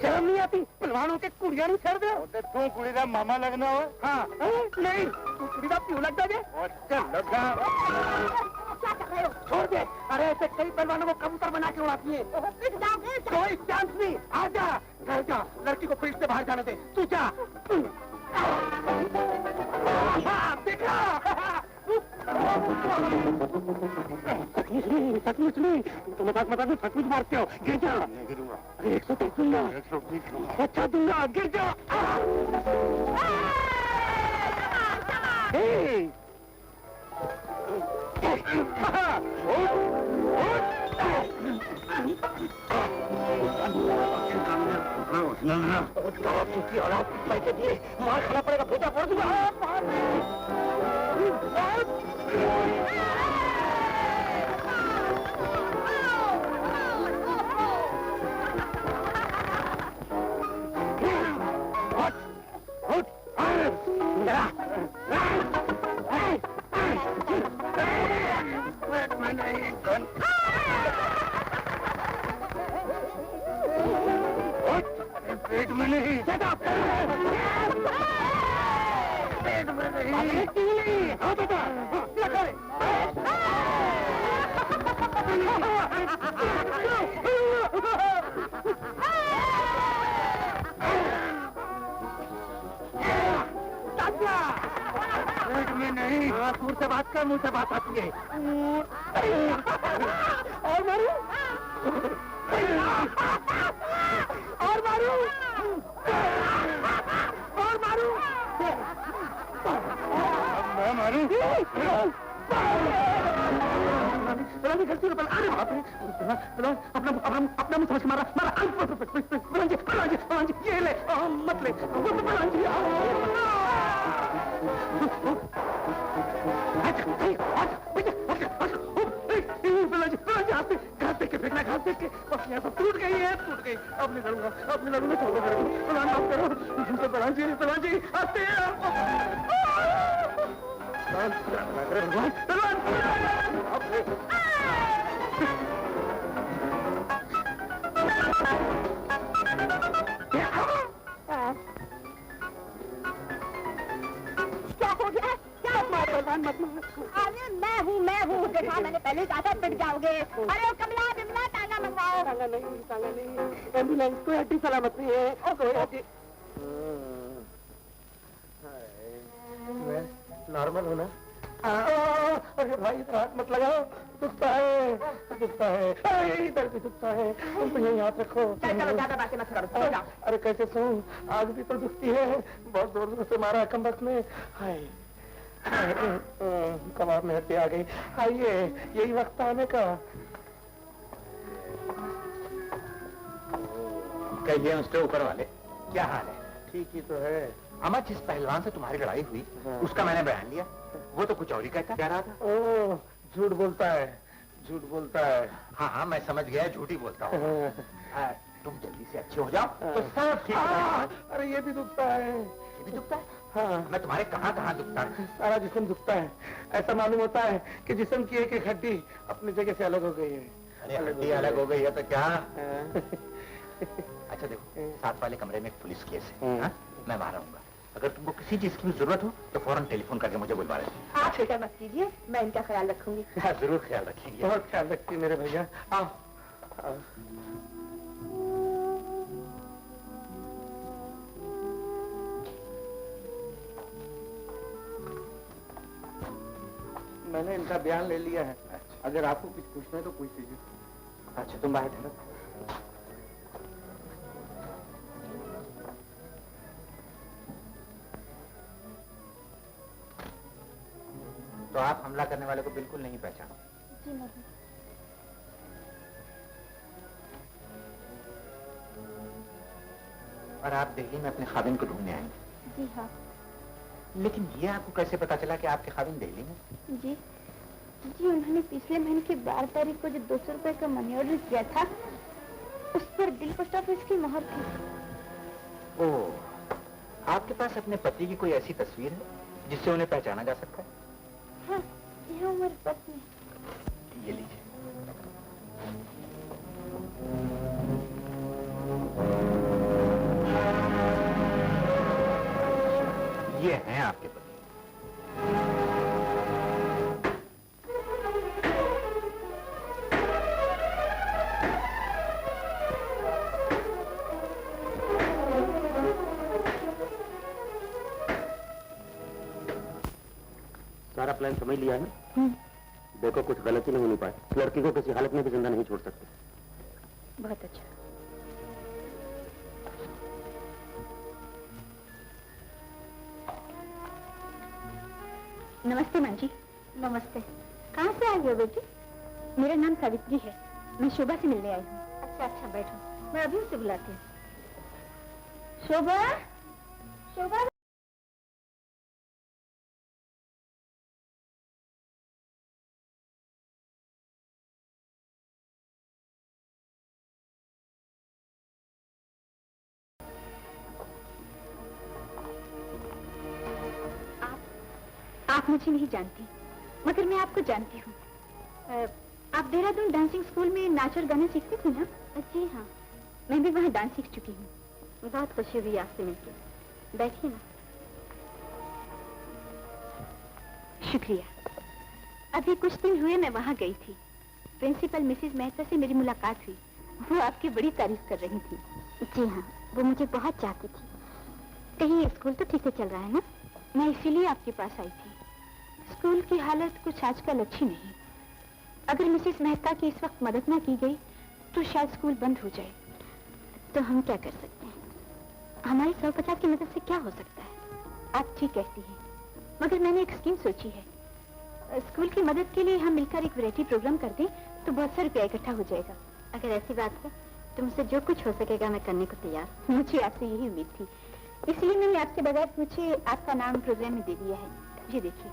शर्म नहीं आती? पहलवानों के कुड़िया नहीं छेड़ दे। तू कुड़ी का मामा लगना हो? हाँ नहीं, तू कुड़ी का प्यू लग जाए। लगा छोड़ दे। अरे ऐसे कई पहलवानों को कबूतर बना के उड़ाती है। कोई चांस नहीं, आ जा घर जा। लड़की को फील्ड से बाहर जाने दे, तू जा। सचमुच नहीं, तुम मजाक मजाक में सचमुच मारते हो। गिर जा। अरे 130 दूंगा। 120 अच्छा दूंगा, गिर जा। पैसे दिए, मार खाना पड़ेगा, भेजा फोड़ दूंगा। पेट में नहीं, पेट में नहीं। हाँ बेटा, पेट में नहीं। दूर से बात कर, मुंह से बात आती है। और मारू, और मारू, और मारू। मैं मारू? अरे बाप रे, अपना मुंह समझ मारा, ये ले, मत ले। घास देख के फेंकना, घास देख के। बस यहाँ सब टूट गई है, टूट गई। अब नहीं लड़ूंगा, अब नहीं लड़ूंगा। छोड़ो मेरे को, प्रणाम माफ करो। प्रणाम जी, आते क्या हो गया? क्या अरे मैं हूँ। देखा, मैंने पहले कहा था पिट जाओगे। अरे वो कमला बिमला तांगा मंगवाओ। तांगा नहीं। एम्बुलेंस कोई हड्डी सलामत नहीं है। कोई हड्डी मैं नॉर्मल हूँ ना? अरे भाई इधर हाथ मत लगाओ, दुखता है। इधर भी दुखता है। तुम तो यही हाथ रखो। चलो ज्यादा बातें मत करो। अरे कैसे सोऊं? आग भी तो दुखती है। बहुत जोर जोर से मारा कमबख्त में। हाय कबाब में हड्डी आ गई। आइए, यही वक्त आने का। कहिए मिस्टर ऊपर वाले, क्या हाल है? ठीक ही तो है। अमा, जिस पहलवान से तुम्हारी लड़ाई हुई, उसका मैंने बयान लिया। वो तो कुछ और ही कहता कह रहा था। ओह, झूठ बोलता है। हाँ, मैं समझ गया, झूठी बोलता हूँ। तुम जल्दी से अच्छे हो जाओ तो सब ठीक हो जाएगा। अरे ये भी दुखता है। ये भी दुखता है? हाँ, मैं तुम्हारे कहाँ दुखता है? सारा जिस्म दुखता है। ऐसा मालूम होता है कि जिस्म की एक एक हड्डी अपनी जगह से अलग हो गई है। अरे हड्डी अलग हो गई है तो क्या? अच्छा देखो, साथ वाले कमरे में एक पुलिस केस है। मैं वहां रहूंगा। अगर तुमको किसी चीज की जरूरत हो तो फौरन टेलीफोन करके मुझे बुलवा लेना। आप फिक्र मत कीजिए, मैं इनका ख्याल रखूंगी। हाँ, जरूर ख्याल रखेंगे। बहुत ख्याल रखती मेरे भैया। आओ। मैंने इनका बयान ले लिया है। अगर आपको कुछ पूछना है तो पूछ लीजिए। अच्छा तुम बाहर ठहरो। तो आप हमला करने वाले को बिल्कुल नहीं पहचाना? जी नहीं। और आप दिल्ली में अपने खाविन को ढूंढने आए? जी हाँ। लेकिन ये आपको कैसे पता चला कि आपके खाविन दिल्ली में? जी जी, उन्होंने पिछले महीने की 12 तारीख को जो 200 रुपए का मनी ऑर्डर किया था, उस पर दिल्ली पोस्ट ऑफिस की मोहर थी। ओह, आपके पास अपने पति की कोई ऐसी तस्वीर है जिससे उन्हें पहचाना जा सकता है? हाँ, यह हमारे पास में। ये लीजिए। ये हैं आपके पति। सारा प्लान समझ लिया है? देखो कुछ गलती नहीं होनी पाए। लड़की को किसी हालत में भी जिंदा नहीं छोड़ सकते। बहुत अच्छा। नमस्ते माँ जी। नमस्ते। कहाँ से आई हो बेटी? मेरा नाम सावित्री है, मैं शोभा से मिलने आई हूँ। अच्छा अच्छा, बैठो, मैं अभी उसे बुलाती हूँ। शोभा, शोभा। आप मुझे नहीं जानती, मगर मैं आपको जानती हूँ। आप देहरादून डांसिंग स्कूल में नाच और गाना सीखती थी ना? जी हाँ, मैं भी वहाँ डांस सीख चुकी हूँ। बहुत खुशी हुई आपसे मिलकर। बैठिए ना। शुक्रिया। अभी कुछ दिन हुए मैं वहाँ गई थी। प्रिंसिपल मिसेस मेहता से मेरी मुलाकात हुई। वो आपकी बड़ी तारीफ कर रही थी। जी हाँ, वो मुझे बहुत चाहती थी। कहीं स्कूल तो ठीक से चल रहा है ना? मैं इसीलिए आपके पास आई थी। स्कूल की हालत कुछ आजकल अच्छी नहीं। अगर मिसेस मेहता की इस वक्त मदद ना की गई तो शायद स्कूल बंद हो जाए। तो हम क्या कर सकते हैं? हमारी 150 की मदद से क्या हो सकता है? आप ठीक कहती हैं, मगर मैंने एक स्कीम सोची है। स्कूल की मदद के लिए हम मिलकर एक वैरायटी प्रोग्राम कर दें तो बहुत सा रुपया इकट्ठा हो जाएगा। अगर ऐसी बात है तो मुझसे जो कुछ हो सकेगा मैं करने को तैयार। मुझे आपसे यही उम्मीद थी, इसलिए मैंने आपसे बगैर पूछे आपका नाम प्रोग्राम में दे दिया है। ये देखिए।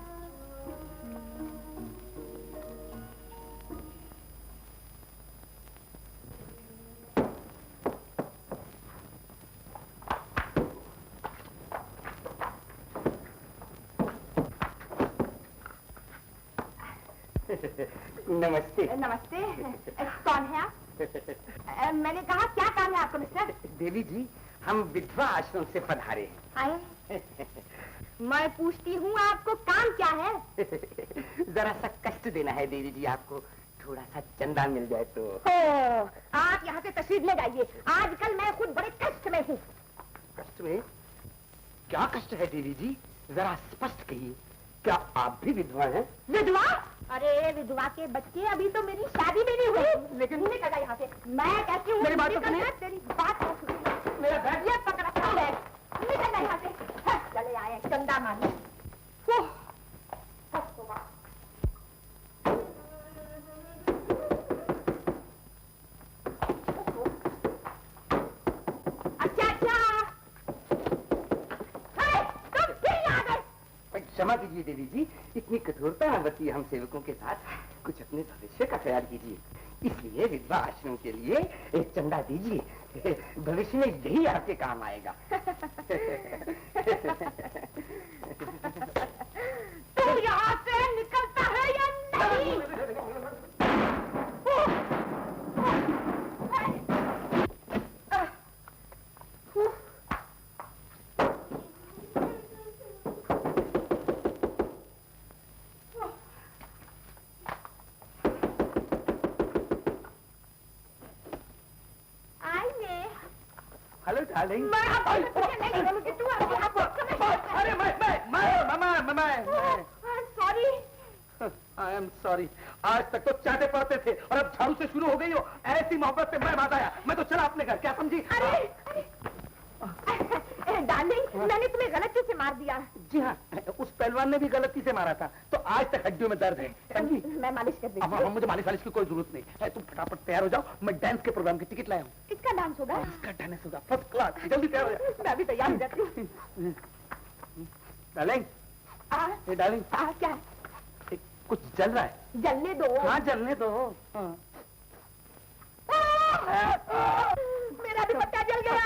नमस्ते। नमस्ते। कौन है आप? मैंने कहा क्या काम है आपको मिस्टर? देवी जी, हम विधवा आश्रम से पधारे हैं। आए? मैं पूछती हूँ आपको काम क्या है? जरा सा कष्ट देना है देवी जी आपको, थोड़ा सा चंदा मिल जाए तो। आप यहाँ से तशरीफ ले जाइए। आजकल मैं खुद बड़े कष्ट में हूँ। कष्ट में? क्या कष्ट है देवी जी, जरा स्पष्ट कहिए। क्या आप भी विधवा हैं? विधवा? अरे विधवा के बच्चे, अभी तो मेरी शादी भी नहीं हुई। लेकिन निकल यहाँ से। मैं कहती हूँ मेरी बात तो सुनिए। तेरी बात तो सुनिए। मेरा बैग ये पकड़ा है। निकल यहाँ से। चले आए चंदा मारने। क्षमा कीजिए देवी जी, इतनी कठोरता न बरतिए हम सेवकों के साथ। कुछ अपने भविष्य का ख्याल कीजिए। इसलिए विधवा आश्रम के लिए एक चंदा दीजिए, भविष्य में यही आपके काम आएगा। तू यहाँ से निकलता है या नहीं? Hello darling. मैं आपको नहीं बोलूंगी, तू अरे मैं सॉरी। I am sorry. आज तक तो चाटे पड़ते थे और अब झाड़ू से शुरू हो गई हो। ऐसी मोहब्बत से मैं बात आया, मैं तो चला अपने घर, क्या समझी? डार्लिंग, मैंने तुम्हें गलती से मार दिया। जी हाँ, उस पहलवान ने भी गलती से मारा था, तो आज तक हड्डियों में दर्द है, समझी? मैं मालिश कर देती अब मुझे मालिश वालिश की कोई जरूरत नहीं है। तुम फटाफट तैयार हो जाओ, मैं डांस के प्रोग्राम की टिकट लाया हूँ। किसका डांस होगा? इसका डांस होगा फर्स्ट क्लास। जल्दी तैयार हो जाओ। मैं भी तैयार हो जाती हूँ। डार्लिंग, ये डार्लिंग, क्या? कुछ जल रहा है। जलने दो। हाँ, जलने दो। हाँ। मेरा दुपट्टा जल गया।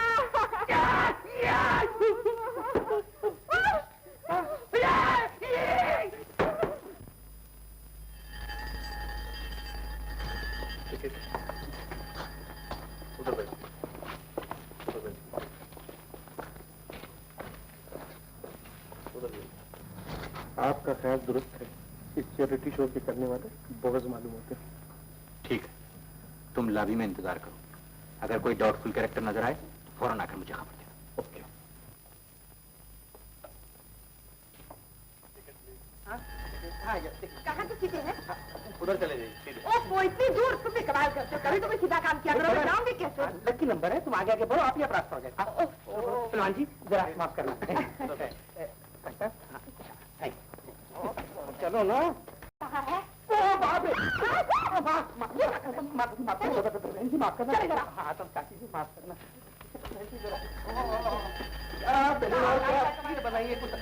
उधर बैठ। आपका ख्याल दुरुस्त है। इस चैरिटी शो के करने वाले बोगस मालूम होते हैं। ठीक है, तुम लॉबी में इंतजार करो। अगर कोई डाउटफुल कैरेक्टर नजर आए तो फौरन आकर मुझे खबर देना। ओके। कहाँ की सीटें हैं? उधर चले जाइए। वो इतनी दूर, तुमने कमाल करते हो। कभी तुम्हें सीधा काम किया करो। मैं जाऊंगी कैसे? लकी नंबर है, तुम आगे आगे बढ़ो, आप ही रास्ता हो जाएगा। पहलवान जी, जरा माफ करना। चलो ना। कहाँ है? माफ करना। हाँ, तब काशी जी माफ करना। बनाइए कुछ।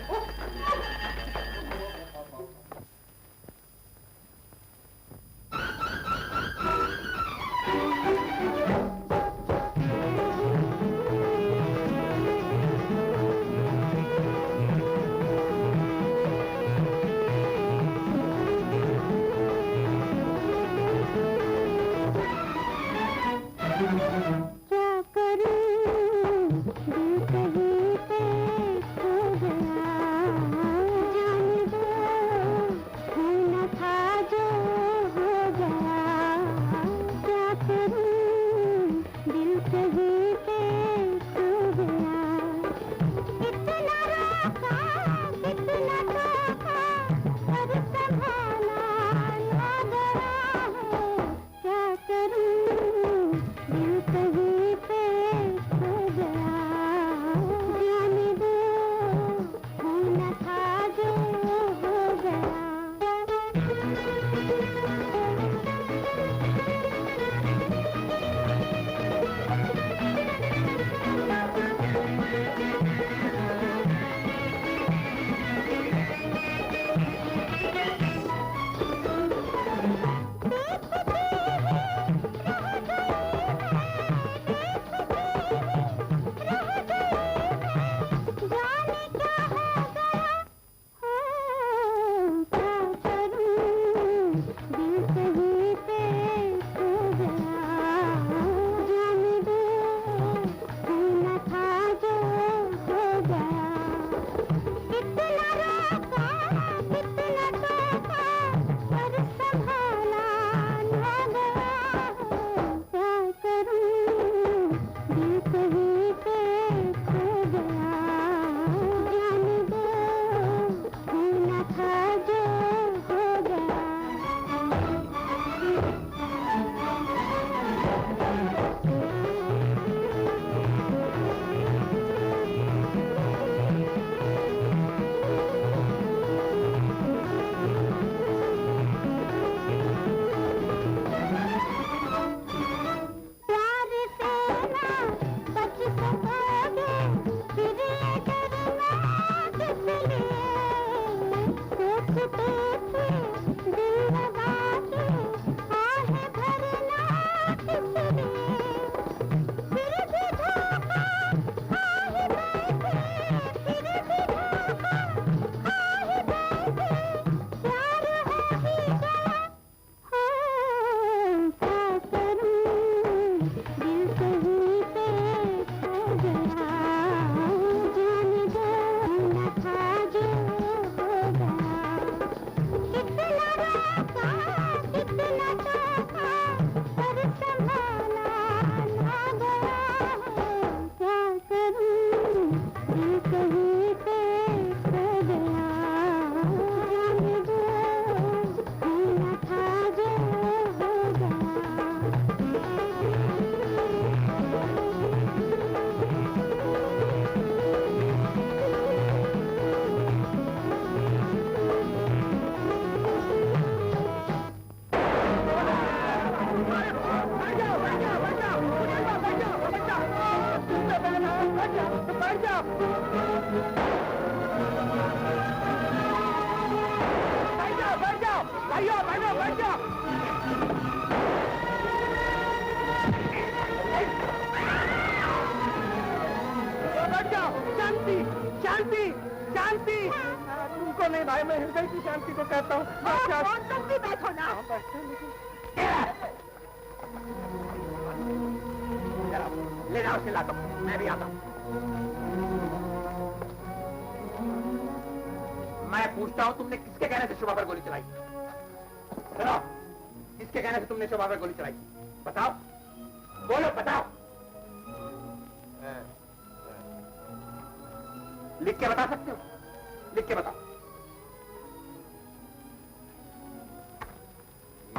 भाइयों बैठो बैठ जाओ। बैठ जाओ। शांति शांति शांति। तुमको नहीं भाई, मैं हृदय की शांति को कहता हूँ। तुम भी बैठो ना। ले जाओ, लाता हूँ, मैं भी आता हूँ। मैं पूछता हूँ, तुमने किसके कहने से शोभा पर गोली चलाई? सुनो, किसके कहने से तुमने शोभा पर गोली चलाई? बताओ, बोलो बताओ। लिख के बता सकते हो? लिख के बताओ।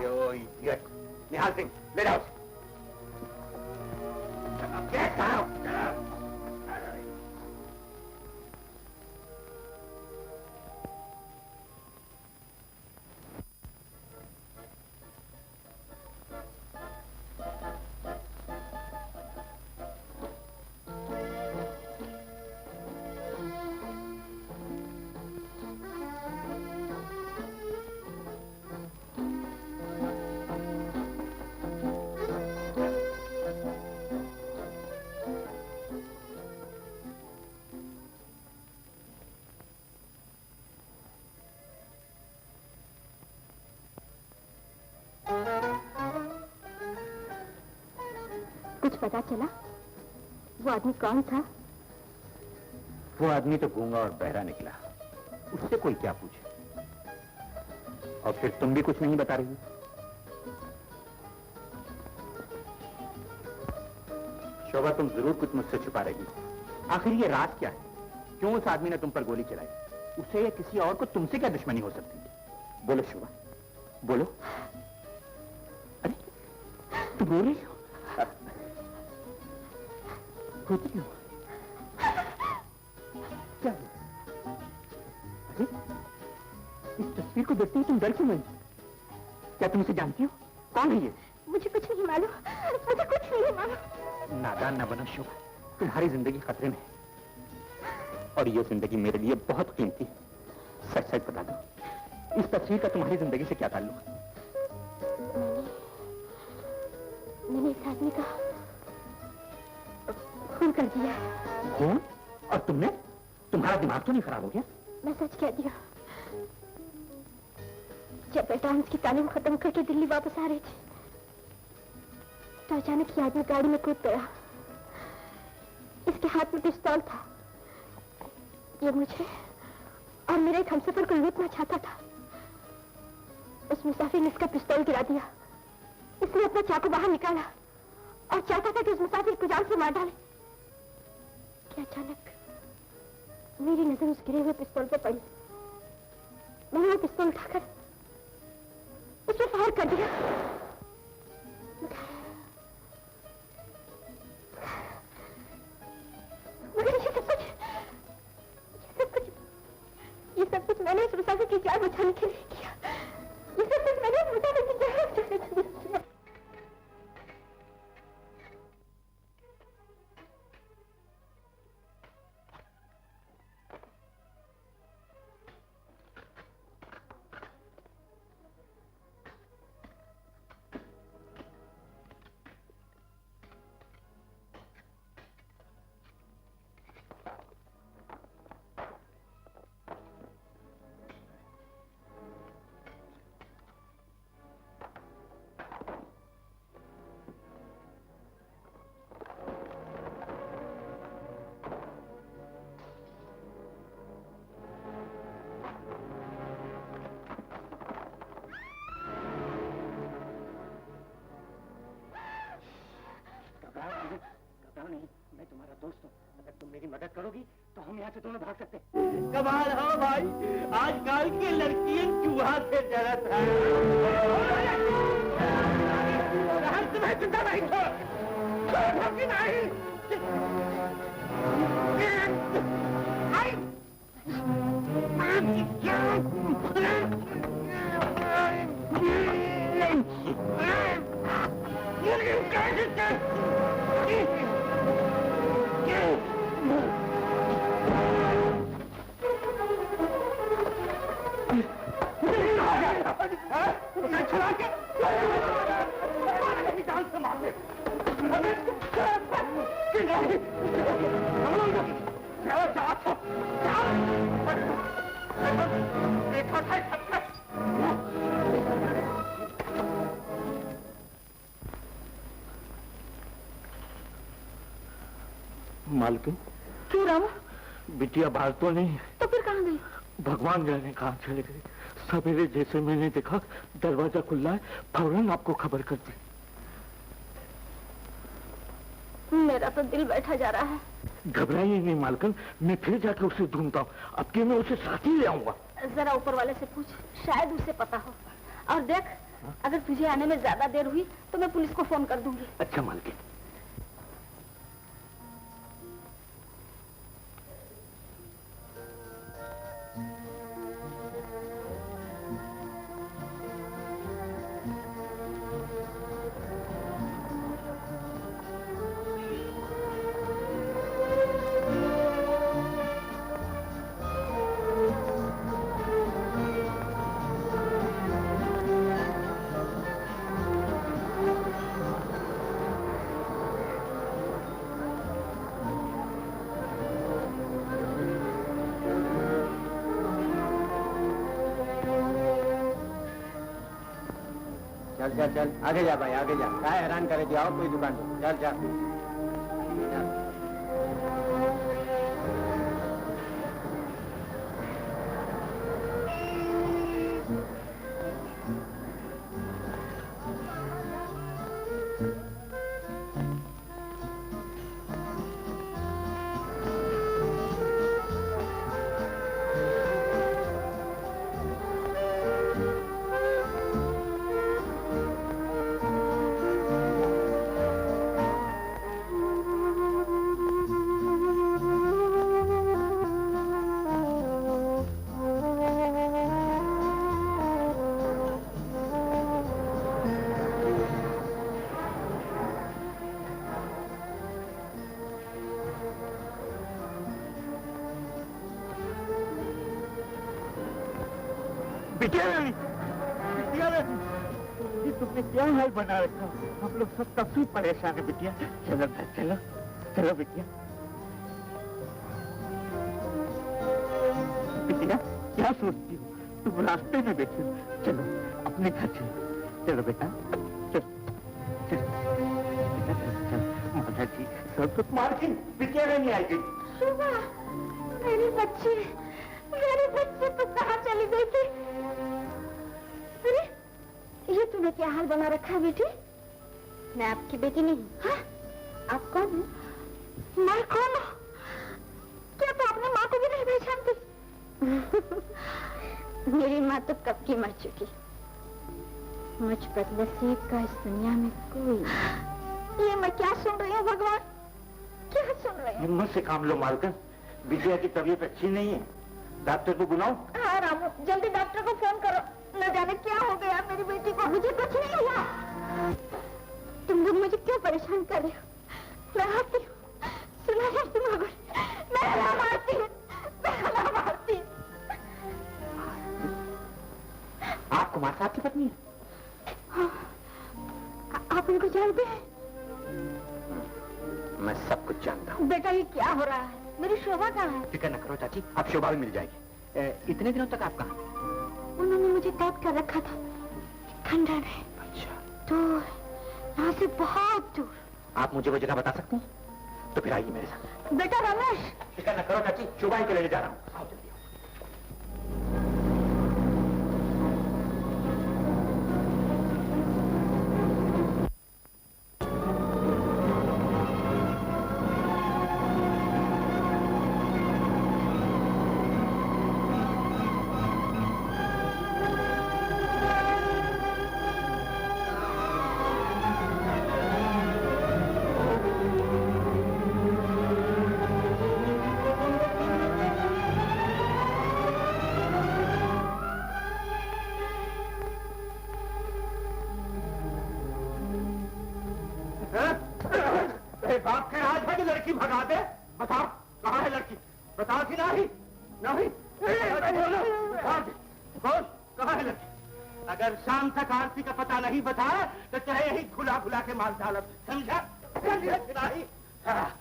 यो इडियट। निहाल सिंह, ले जाओ। कुछ पता चला? वो आदमी कौन था? वो आदमी तो गूंगा और बहरा निकला, उससे कोई क्या पूछे। और फिर तुम भी कुछ नहीं बता रही। शोभा, तुम जरूर कुछ मुझसे छुपा रही। आखिर ये राज क्या है? क्यों उस आदमी ने तुम पर गोली चलाई? उसे या किसी और को तुमसे क्या दुश्मनी हो सकती है? बोलो शोभा, बोलो। अरे तुम रो रही हो? रोती क्यों? क्या है? अरे इस तस्वीर को देखते ही तुम डर क्यों गई? क्या तुम इसे जानती हो? कौन है ये? मुझे कुछ नहीं मालूम, मुझे कुछ नहीं मालूम। नादान न बनो शोभा, तुम्हारी जिंदगी खतरे में है और ये जिंदगी मेरे लिए बहुत कीमती है। सच सच बता दो, इस तस्वीर का तुम्हारी जिंदगी से क्या ताल्लुक? मैंने इस आदमी का खून कर दिया। खून? और तुमने? तुम्हारा दिमाग तो नहीं खराब हो गया? मैं सच कह दिया। जब मैं डांस की तालीम खत्म करके दिल्ली वापस आ रही थी तो अचानक ये आदमी गाड़ी में कूद गया। इसके हाथ में पिस्तौल था। ये मुझे और मेरे एक हमसफर को लूटना चाहता था। उस मुसाफिर ने इसका पिस्तौल गिरा दिया। इसने अपना चाकू बाहर निकाला और चाहता था कि उस मुसाफिर को जान से मार डाले कि अचानक मेरी नजर उस गिरे हुए पिस्तौल पर पड़ी। मैंने वो पिस्तौल उठाकर उस पर फायर कर दिया। मगर ये सब कुछ मैंने उस मुसाफिर की जान बचाने के लिए किया। ये सब कुछ मैंने उस मुसाफिर की जान बचाने के लिए किया। मैं तुम्हारा दोस्त हूँ। अगर तुम मेरी मदद करोगी तो हम यहाँ से दोनों भाग सकते हैं। कमाल हो भाई, आजकल की लड़कियां चूहा से जरत है। हम तुम्हें जिंदा नहीं छोड़ोगे नहीं। छुड़ा के जान से मार दे। देखा था मालकिन। क्यों रामा? बिटिया बाहर तो नहीं, तो फिर कहाँ गई? भगवान जाने कहाँ चले गए। सवेरे जैसे मैंने देखा दरवाजा खुला है, फौरन आपको खबर कर दी। मेरा तो दिल बैठा जा रहा है। घबराइए नहीं मालकिन, मैं फिर जाके उसे ढूंढता हूँ। अब कि मैं उसे साथ ही ले आऊंगा। जरा ऊपर वाले से पूछ, शायद उसे पता हो। और देख, अगर तुझे आने में ज्यादा देर हुई तो मैं पुलिस को फोन कर दूंगी। अच्छा मालकिन। चल चल चल, आगे जा भाई, आगे जा। क्या हैरान करे, जाओ कोई दुकान पे। चल जा। बिटिया रानी, बिटिया रानी, ये तुमने क्या हाल बना रखा? हम लोग सब तब से परेशान है बिटिया। चलो चलो चलो बिटिया। बिटिया क्या सोचती हो? तुम रास्ते में बैठे हो, चलो अपने घर चलो। चलो बेटा, चलो चलो माता जी सब कुछ। मालकिन, बिटिया रानी आई गई। शोभा, मेरी बच्ची तो कहाँ चली गई थी? अरे, ये तूने क्या हाल बना रखा है बेटी? मैं आपकी बेटी नहीं हूँ। हाँ? आप कौन हैं? मैं कौन हूँ? क्या तो अपनी माँ को भी नहीं पहचानती? मेरी माँ तो कब की मर चुकी। मुझ पर नसीब का इस दुनिया में कोई नहीं। ये मैं क्या सुन रही हूँ भगवान? क्या सुन रही हूँ? हिम्मत से काम लो मालकिन, बिटिया की तबीयत अच्छी नहीं है। डॉक्टर को बुलाओ। हाँ रामू, जल्दी डॉक्टर को फोन करो। न जाने क्या हो गया मेरी बेटी को। मुझे कुछ नहीं हुआ। तुम लोग मुझे क्यों परेशान कर रहे हो? मैं आती हूँ। सुना है तुम लोगों ने? मैं ना मारती, मैं ना मारती। आप कुमार साहब की पत्नी है? हाँ, आप उनको जानते हैं? मैं सब कुछ जानता हूँ। बेटा ये क्या हो रहा है? मेरी शोभा कहाँ है? फिक्र न करो चाची, अब शोभा भी मिल जाएगी। इतने दिनों तक आप कहाँ? उन्होंने मुझे कैद कर रखा था खंडर में। अच्छा, दूर, यहाँ से बहुत दूर। आप मुझे वो जगह बता सकते हैं? तो फिर आइए मेरे साथ। बेटा रमेश, फिक्र न करो चाची, शोभा ही के लिए जा रहा हूँ। आओ जल्दी। बाप के राज है कि लड़की भगा दे? बताओ कहाँ है लड़की? बताओ कि नहीं? नहीं? कौन? कहाँ है लड़की? अगर शाम तक आरती का पता नहीं बता तो चाहे यही खुला खुला के मार डालत, समझा? चलिए सिराही। हाँ।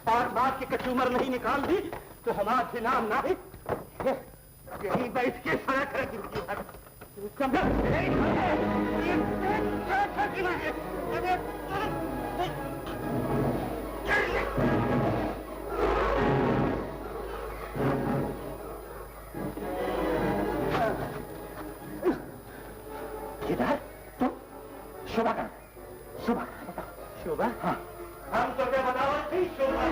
और बात की कचूमर नहीं निकाल दी तो हमारा नाम ना ही यही बैठ के सड़ा कर जिंदगी भर। किधर तुम? शोभा का शोभा शोभा? हाँ, हम तो बताओ थी शोभा।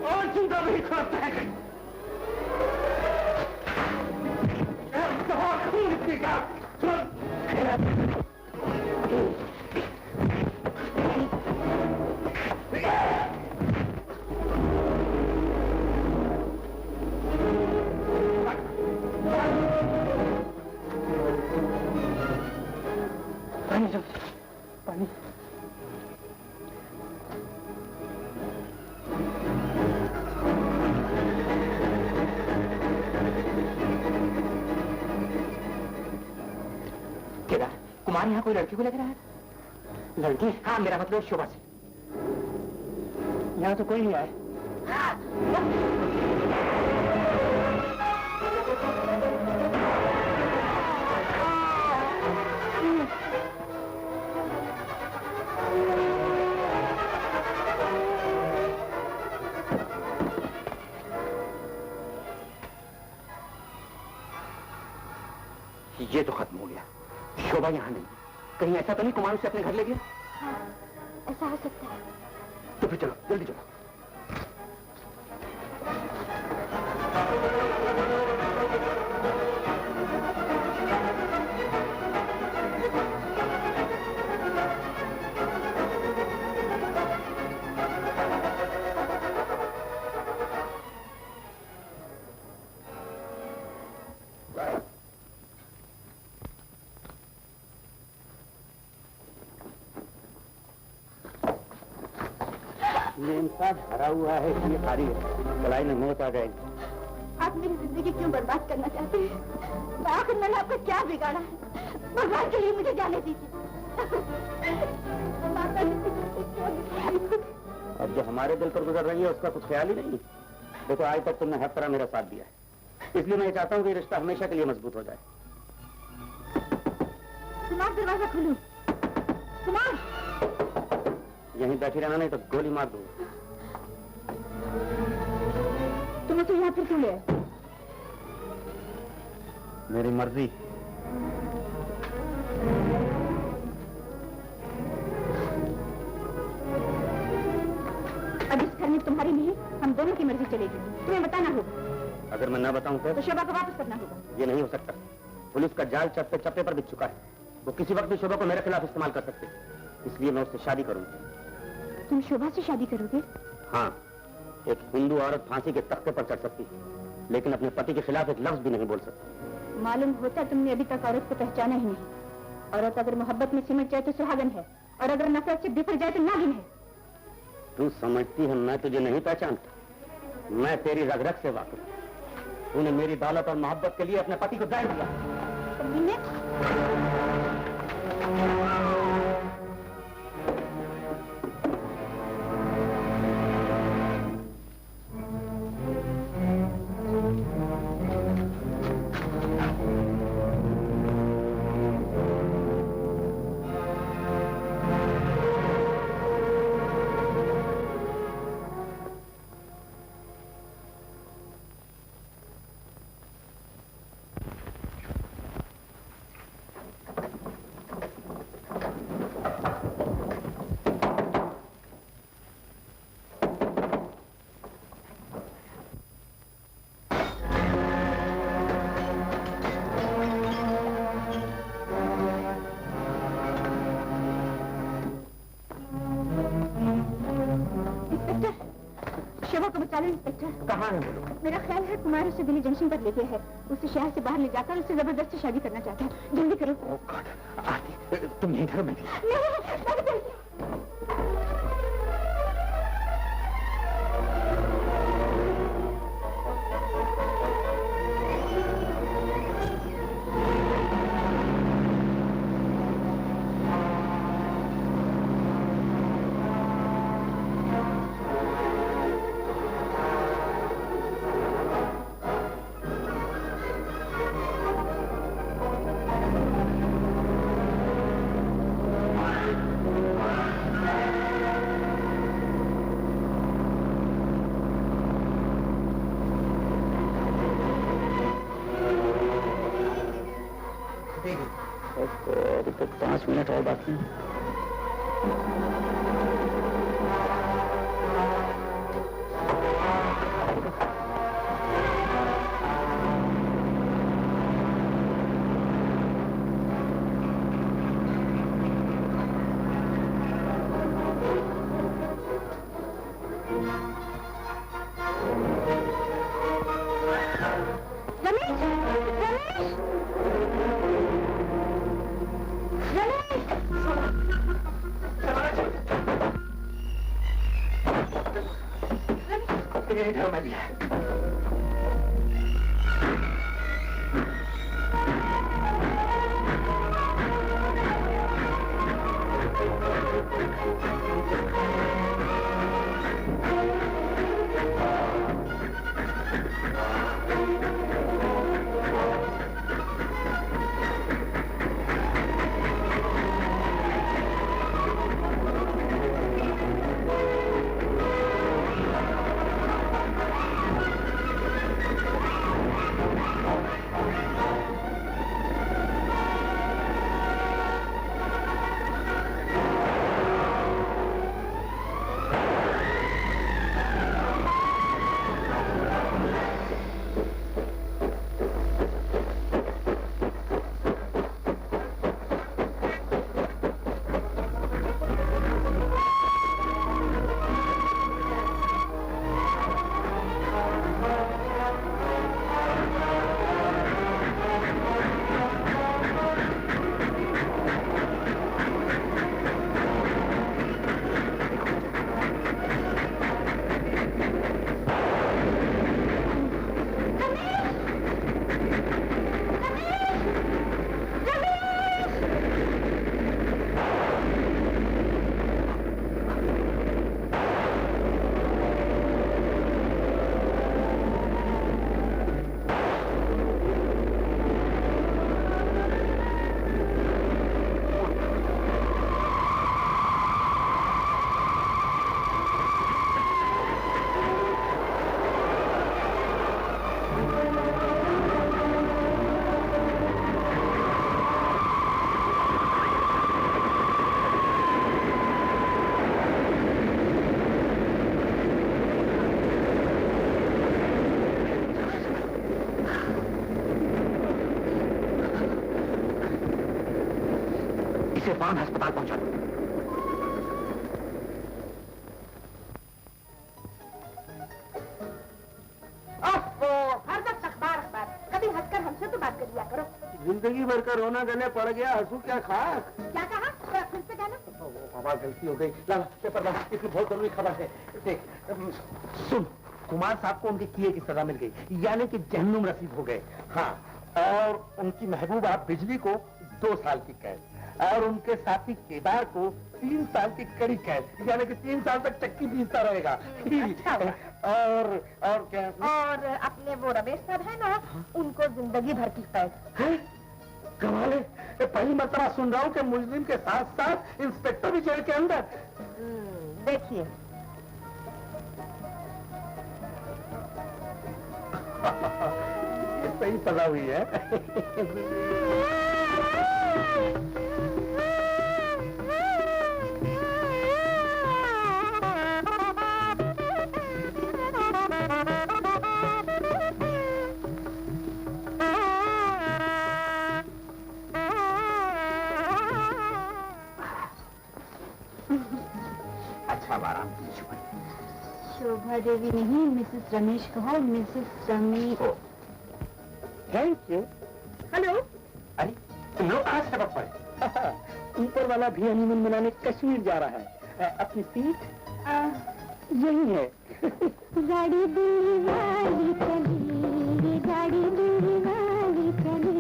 और जूता नहीं खोलता है। खून पीगा। पानी पानी। कुमार यहाँ कोई लड़की को लग रहा है? लड़की? हाँ, मेरा मतलब शोभा से। यहाँ तो कोई नहीं आया। ये तो खत्म हो गया। शोभा यहाँ नहीं। कहीं ऐसा तो नहीं कुमार उसे अपने घर ले गया? हाँ, ऐसा हो सकता है। तो फिर चलो, जल्दी चलो। इंसान भरा हुआ है, इसलिए खाली है। कलाई में मौत आ जाएगी। आप मेरी जिंदगी क्यों बर्बाद करना चाहते हैं? आखिर मैंने आपको क्या बिगाड़ा है? भगवान के लिए मुझे जाने दीजिए। अब जो हमारे दिल पर गुजर रही है उसका कुछ ख्याल ही नहीं। देखो, आज तक तुमने हर तरह मेरा साथ दिया है, इसलिए मैं चाहता हूँ कि रिश्ता हमेशा के लिए मजबूत हो जाए। कुमार, दरवाजा खोलो। कुमार, यहीं बैठी रहना, नहीं तो गोली मार दूंगा। तुम तो यहाँ फिर क्यों ले आए? मेरी मर्जी। अब इस घर में तुम्हारी नहीं, हम दोनों की मर्जी चलेगी। तुम्हें बताना होगा। अगर मैं न बताऊं तो शोभा को वापस करना होगा। ये नहीं हो सकता। पुलिस का जाल चप्पे चप्पे पर बिछ चुका है। वो किसी वक्त भी शोभा को मेरे खिलाफ इस्तेमाल कर सकते, इसलिए मैं उससे शादी करूंगी। तुम शोभा से शादी करोगे? हाँ, एक हिंदू औरत फांसी के तख्ते पर चढ़ सकती है, लेकिन अपने पति के खिलाफ एक लफ्ज भी नहीं बोल सकती। मालूम होता तुमने अभी तक औरत को पहचाना ही नहीं। औरत अगर मोहब्बत में सिमट जाए तो सुहागन है, और अगर नफरत से बिखर जाए तो नागिन है। तू समझती है मैं तुझे नहीं पहचानता? मैं तेरी रग रग से वाकिफ हूं। तूने मेरी दौलत और मोहब्बत के लिए अपने पति को दे दिया। इंस्पेक्टर। कहाँ है वो लोग? मेरा ख्याल है कुमार उसे दिल्ली जंक्शन पर ले गया है। उसे शहर से बाहर ले जाकर उससे जबरदस्ती शादी करना चाहता है। जल्दी करो। ओह गॉड, आरती तुम यहीं ठहरो, मैं अभी तक 5 मिनट और बाकी हैं। फौरन अस्पताल पहुंचा दो। हर वक्त अखबार कभी हंसकर हमसे तो बात कर लिया करो। जिंदगी भर का रोना गले पड़ गया, हंसू क्या खाक। क्या कहा? फिर से कहना। बाबा गलती हो गई। ला पेपर ला, इसमें बहुत जरूरी खबर है। देख सुन, कुमार साहब को उनके किए की सजा मिल गई, यानी कि जहन्नुम रसीद हो गए। हाँ, और उनकी महबूबा बिजली को 2 साल की कैद और उनके साथी केदार को 3 साल की कड़ी कैद, यानी कि 3 साल तक चक्की पीसता रहेगा। अच्छा और क्या? और अपने वो रमेश साहब है ना, उनको जिंदगी भर की कैद। कमाल है, पहली मर्तबा सुन रहा हूँ कि मुजरिम के साथ साथ इंस्पेक्टर भी जेल के अंदर। देखिए सही सजा हुई है। शोभा राधा देवी नहीं, मिसेस रमेश कहो, Mrs Ramesh. Thank you. Hello. अरे तुम लोग कहाँ से टपक पड़े? ऊपर वाला भी हनीमून मनाने कश्मीर जा रहा है। अपनी सीट यही है। गाड़ी दिल्ली वाली चली, गाड़ी दिल्ली वाली चली,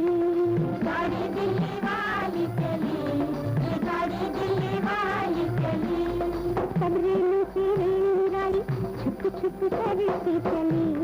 गाड़ी दिल्ली वाली चली, गाड़ी दिल्ली वाली चली। सब रेलों की रेलगाड़ी छुप छुप करके चली,